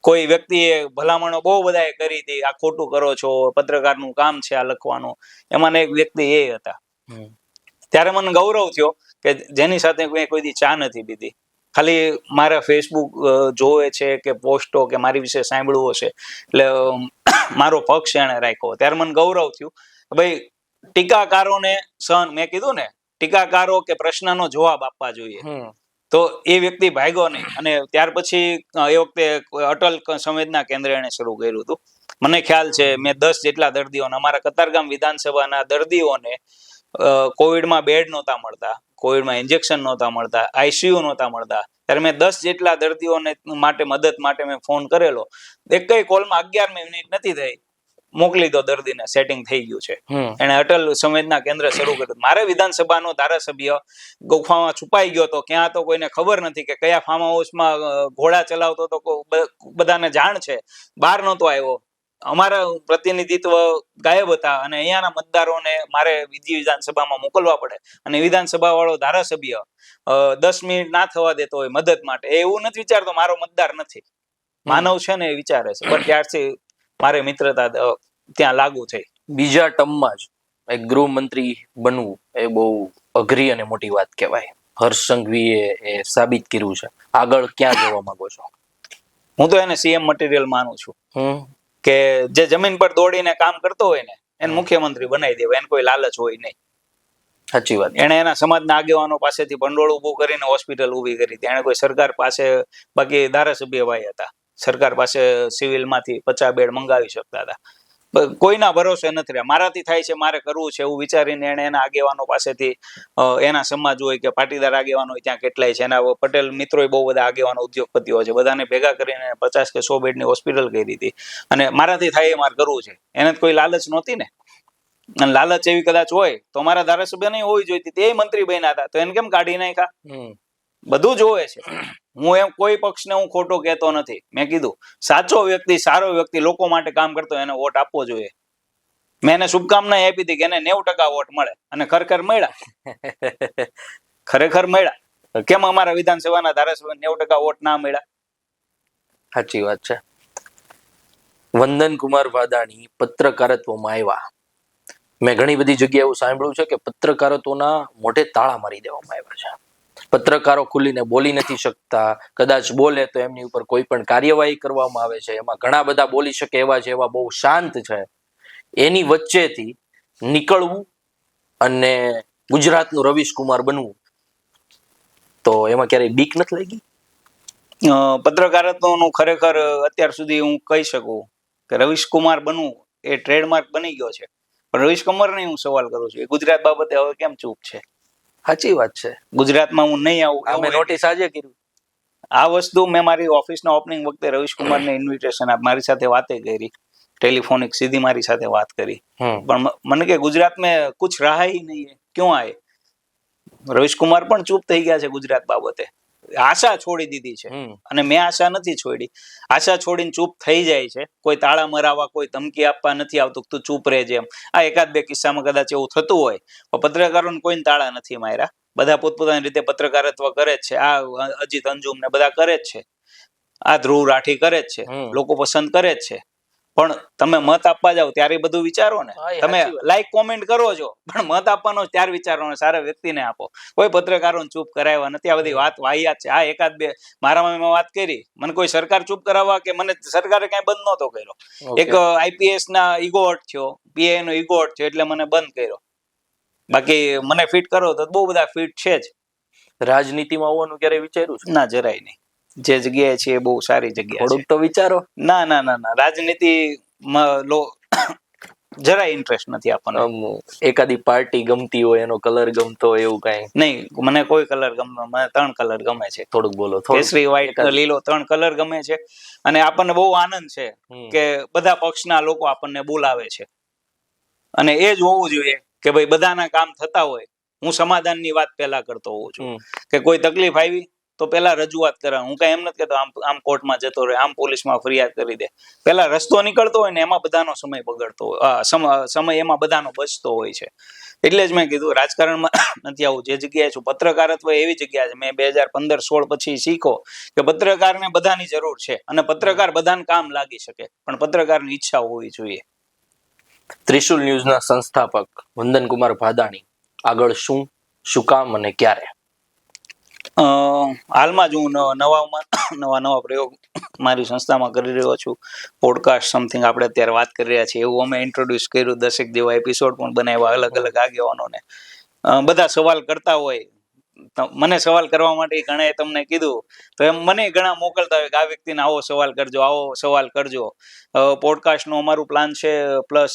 કોઈ વ્યક્તિએ ભલામણો બહુ બધાએ કરી હતી, આ ખોટું કરો છો, પત્રકારનું કામ છે આ લખવાનું. એમાં એક વ્યક્તિ એ હતા. ત્યારે મને ગૌરવ થયો કે જેની સાથે કોઈ દી ચા નથી પીધી, ખાલી મારા ફેસબુક જોવે છે કે પોસ્ટો કે મારી વિશે સાંભળવું હશે એટલે મારો પક્ષ એને રાખ્યો. ત્યારે મને ગૌરવ થયું ભાઈ ટીકાકારોને મેં કીધું ને, ટીકાકારો કે પ્રશ્નનો જવાબ આપવા જોઈએ. તો એ વ્યક્તિ ભાગ્યો નહીં. અને ત્યાર પછી એ વખતે અટલ સંવેદના કેન્દ્ર એને શરૂ કર્યું હતું. મને ખ્યાલ છે મેં 10 જેટલા દર્દીઓને, અમારા કતારગામ વિધાનસભાના દર્દીઓને કોવિડમાં બેડ નહોતા મળતા, કોવિડમાં ઇન્જેક્શન નહોતા મળતા, આઈસીયુ નહોતા મળતા, ત્યારે મેં 10 જેટલા દર્દીઓને માટે મદદ માટે મેં ફોન કરેલો. એક કોલમાં 11 મિનિટ નથી થઈ, મોકલી દો દર્દીને, સેટિંગ થઈ ગયું છે. એને અટલ સંવેદના કેન્દ્ર શરૂ કર્યું. મારે વિધાનસભાનો ધારાસભ્ય ગુફામાં છુપાઈ ગયો હતો, ક્યાં તો કોઈને ખબર નથી કે કયા ફાર્મ હાઉસમાં ઘોડા ચલાવતો તો બધાને જાણ છે, બહાર નહોતો આવ્યો. અમારા પ્રતિનિધિત્વ ગાયબ હતા અને અહીંયાના મતદારોને મારે વિધાનસભામાં મોકલવા પડે, અને વિધાનસભા વાળો ધારાસભ્ય 10 મિનિટ ના થવા દેતો હોય મદદ માટે. એવું નથી વિચારતો મારો મતદાર નથી, માનવ છે ને એ વિચારે છે. પણ ત્યારથી મારે મિત્રતા ત્યાં લાગુ થઈ. બીજા ટર્મમાં જ એક ગૃહમંત્રી બનવું એ બહુ અઘરી અને મોટી વાત કહેવાય. હર્ષ સંઘવીએ એ સાબિત કર્યું છે. આગળ ક્યાં જવા માંગો છો? હું તો એને સીએમ મટીરિયલ માનું છું કે જે જમીન પર દોડીને કામ કરતો હોય ને એને મુખ્યમંત્રી બનાવી દેવાય. એને કોઈ લાલચ હોય નહીં. સાચી વાત. એને એના સમાજના આગેવાનો પાસેથી ભંડોળ ઉભું કરીને હોસ્પિટલ ઊભી કરી હતી. એને કોઈ સરકાર પાસે, બાકી ધારાસભ્ય ભાઈ હતા, સરકાર પાસે સિવિલમાંથી 50 બેડ મંગાવી શકતા હતા. કોઈના ભરોસે નથી રહ્યા. મારાથી થાય છે, મારે કરવું છે એવું વિચારીને એને એના આગેવાનો પાસેથી, એના સમાજ હોય કે પાટીદાર આગેવાનો હોય ત્યાં કેટલાય છે, એના પટેલ મિત્રો બહુ બધા આગેવાનો ઉદ્યોગપતિઓ છે, બધાને ભેગા કરીને 50 કે 100 બેડની હોસ્પિટલ કરી હતી. અને મારાથી થાય એ મારે કરવું છે. એને કોઈ લાલચ નહોતી ને. અને લાલચ એવી કદાચ હોય તો અમારા ધારાસભ્ય નહીં હોવી જોઈતી, તે મંત્રી બન્યા હતા, તો એને કેમ કાઢી નાખ્યા? બધું જોવે છે. હું એમ કોઈ પક્ષને હું ખોટો કહેતો નથી. મેં કીધું સાચો વ્યક્તિ, સારો વ્યક્તિ, લોકો માટે કામ કરતો એને વોટ આપવો જોઈએ. મેં એને શુભકામના આપી હતી કે એને 90% વોટ મળે, અને ખરેખર મળ્યા. ખરેખર મળ્યા. કેમ અમારા વિધાનસભાના ધારાસભ્ય 90% વોટ ના મળ્યા? સાચી વાત છે. વંદનકુમાર ભાદાણી પત્રકારત્વમાં આવ્યા. મેં ઘણી બધી જગ્યાએ એવું સાંભળ્યું છે કે પત્રકારત્વના મોઢે તાળા મારી દેવામાં આવ્યા છે. પત્રકારો ખુલીને બોલી નથી શકતા. કદાચ બોલે તો એમની ઉપર કોઈ પણ કાર્યવાહી કરવામાં આવે છે. એમાં ઘણા બધા બોલી શકે એવા છે, એવા બહુ શાંત છે. એની વચ્ચેથી નીકળવું અને ગુજરાતનું રવીશ કુમાર બનવું, તો એમાં ક્યારેય બીક નથી લાગી? પત્રકારત્વનું ખરેખર અત્યાર સુધી હું કહી શકું કે રવીશ કુમાર બનવું એ ટ્રેડમાર્ક બની ગયો છે. પણ રવીશ કુમારને હું સવાલ કરું છું, એ ગુજરાત બાબતે હવે કેમ ચૂપ છે? સાચી વાત છે. ગુજરાતમાં હું નહીં આવું. અમે નોટિસ આજે કર્યું. આ વસ્તુ મેં મારી ઓફિસના ઓપનિંગ વખતે રવીશ કુમારને ઇન્વિટેશન આપ, મારી સાથે વાતે કરી, ટેલિફોનિક સીધી મારી સાથે વાત કરી. પણ મને કે ગુજરાત મેં કુછ રહા ही नहीं है, क्यों आए? રવીશ કુમાર પણ ચૂપ થઈ ગયા છે ગુજરાત બાબતે. આશા છોડી દીધી છે. અને મેં આશા નથી છોડી. આશા છોડીને ચૂપ થઈ જાય છે. કોઈ તાળા મરાવા, કોઈ ધમકી આપવા નથી આવતું તું ચૂપ રહેજે એમ. આ એકાદ બે કિસ્સામાં કદાચ એવું થતું હોય, પણ પત્રકારોને કોઈને તાળા નથી માર્યા. બધા પોતપોતાની રીતે પત્રકારત્વ કરે જ છે. આ અજીત અંજુમ ને બધા કરે જ છે. આ ધ્રુવ રાઠી કરે જ છે. લોકો પસંદ કરે જ છે. પણ તમે મત આપવા જાવ ત્યારે બધું વિચારો ને. તમે લાઈક કોમેન્ટ કરો છો, પણ મત આપવાનો ત્યારે વિચારો ને, સારા વ્યક્તિને આપો. કોઈ પત્રકારોને ચૂપ કરાવ્યા નથી. આ બધી વાત વાહિયાત છે. આ એકાદ બે મારામાં મેં વાત કરી, મને કોઈ સરકાર ચૂપ કરાવવા કે મને સરકારે કઈ બંધ નહોતો કર્યો. એક આઈપીએસ ના ઈગો હર્ટ થયો, પીઆઈ નો ઈગો હર્ટ થયો એટલે મને બંધ કર્યો. બાકી મને ફિટ કરો તો બહુ બધા ફિટ છે જ. રાજનીતિમાં આવવાનું ક્યારે વિચાર્યું છે? ના, જરાય નહીં. જે જગ્યાએ છે એ બહુ સારી જગ્યા છે. થોડુંક તો વિચારો. ના ના ના ના, રાજનીતિમાં જરાય ઇન્ટરેસ્ટ નથી આપણને. એકાદી પાર્ટી ગમતી હોય, એનો કલર ગમતો હોય એવું કઈ નહીં? મને કોઈ કલર ગમતો, મને 3 કલર ગમે છે. થોડુંક બોલો. કેસરી, વ્હાઈટ, લીલો, 3 કલર ગમે છે. અને આપણને બહુ આનંદ છે કે બધા પક્ષના લોકો આપણને બોલાવે છે. અને એ જ હોવું જોઈએ કે ભાઈ બધાના કામ થતા હોય. હું સમાધાનની વાત પહેલા કરતો હોઉં છું કે કોઈ તકલીફ આવી તો પેલા રજૂઆત કરે. હું કઈ એમ નથી કહેતો આમ કોર્ટમાં જતો રહે, આમ પોલીસમાં ફરિયાદ કરી દે. પેલા રસ્તો નીકળતો હોય ને એમાં બધાનો સમય બગડતો હોય, સમય એમાં બધાનો બચતો હોય છે. એટલે જ મેં કીધું રાજકારણમાં નથી આવું. જે જગ્યાએ છું, પત્રકારત્વ એવી જગ્યા છે, મેં 2015-16 પછી શીખો કે પત્રકારને બધાની જરૂર છે અને પત્રકાર બધાને કામ લાગી શકે, પણ પત્રકારની ઈચ્છા હોવી જોઈએ. ત્રિશુલ ન્યૂઝના સંસ્થાપક વંદનકુમાર ભાદાણી આગળ શું કામ અને ક્યારે? હાલમાં જ હું નવા પ્રયોગ મારી સંસ્થામાં કરી રહ્યો છું. પોડકાસ્ટ સમથિંગ આપણે અત્યારે વાત કરી રહ્યા છીએ એવું અમે ઇન્ટ્રોડ્યુસ કર્યું. 10 જેવા એપિસોડ પણ બનાવ્યા અલગ અલગ આગેવાનોને. બધા સવાલ કરતા હોય, મને સવાલ કરવા માટે ઘણા તમને કીધું તો એમ મને ઘણા મોકલતા હોય કે આ વ્યક્તિને આવો સવાલ કરજો, આવો સવાલ કરજો. પોડકાસ્ટનું અમારું પ્લાન છે, પ્લસ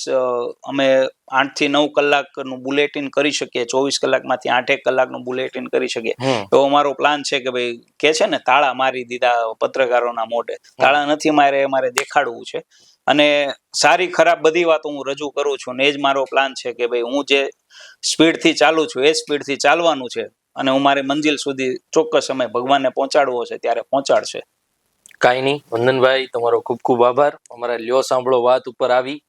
અમે 8 થી 9 કલાકનું બુલેટિન કરી શકીએ, 24 કલાકમાંથી 8 કલાકનું બુલેટિન કરી શકીએ. તો અમારો પ્લાન છે કે ભાઈ કે છે ને તાળા મારી દીધા પત્રકારોના મોઢે, તાળા નથી મારે, મારે દેખાડવું છે. અને સારી ખરાબ બધી વાતો હું રજૂ કરું છું ને એ જ મારો પ્લાન છે કે ભાઈ હું જે સ્પીડથી ચાલું છું એ સ્પીડથી ચાલવાનું છે. અને હું મારી મંજિલ સુધી ચોક્કસ સમય ભગવાનને પહોંચાડવો છે ત્યારે પહોંચાડશે. કાંઈ નહીં વંદનભાઈ, તમારો ખૂબ ખૂબ આભાર. અમારા લ્યો સાંભળો વાત ઉપર આવી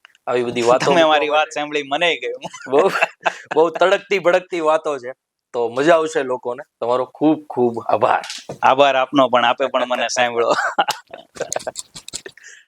બધી વાતો. તમે મારી વાત સાંભળી મને ગયું. બહુ તડકતી ભડકતી વાતો છે, તો મજા આવશે લોકોને. તમારો ખૂબ ખૂબ આભાર. આભાર આપનો પણ, આપે પણ મને સાંભળો.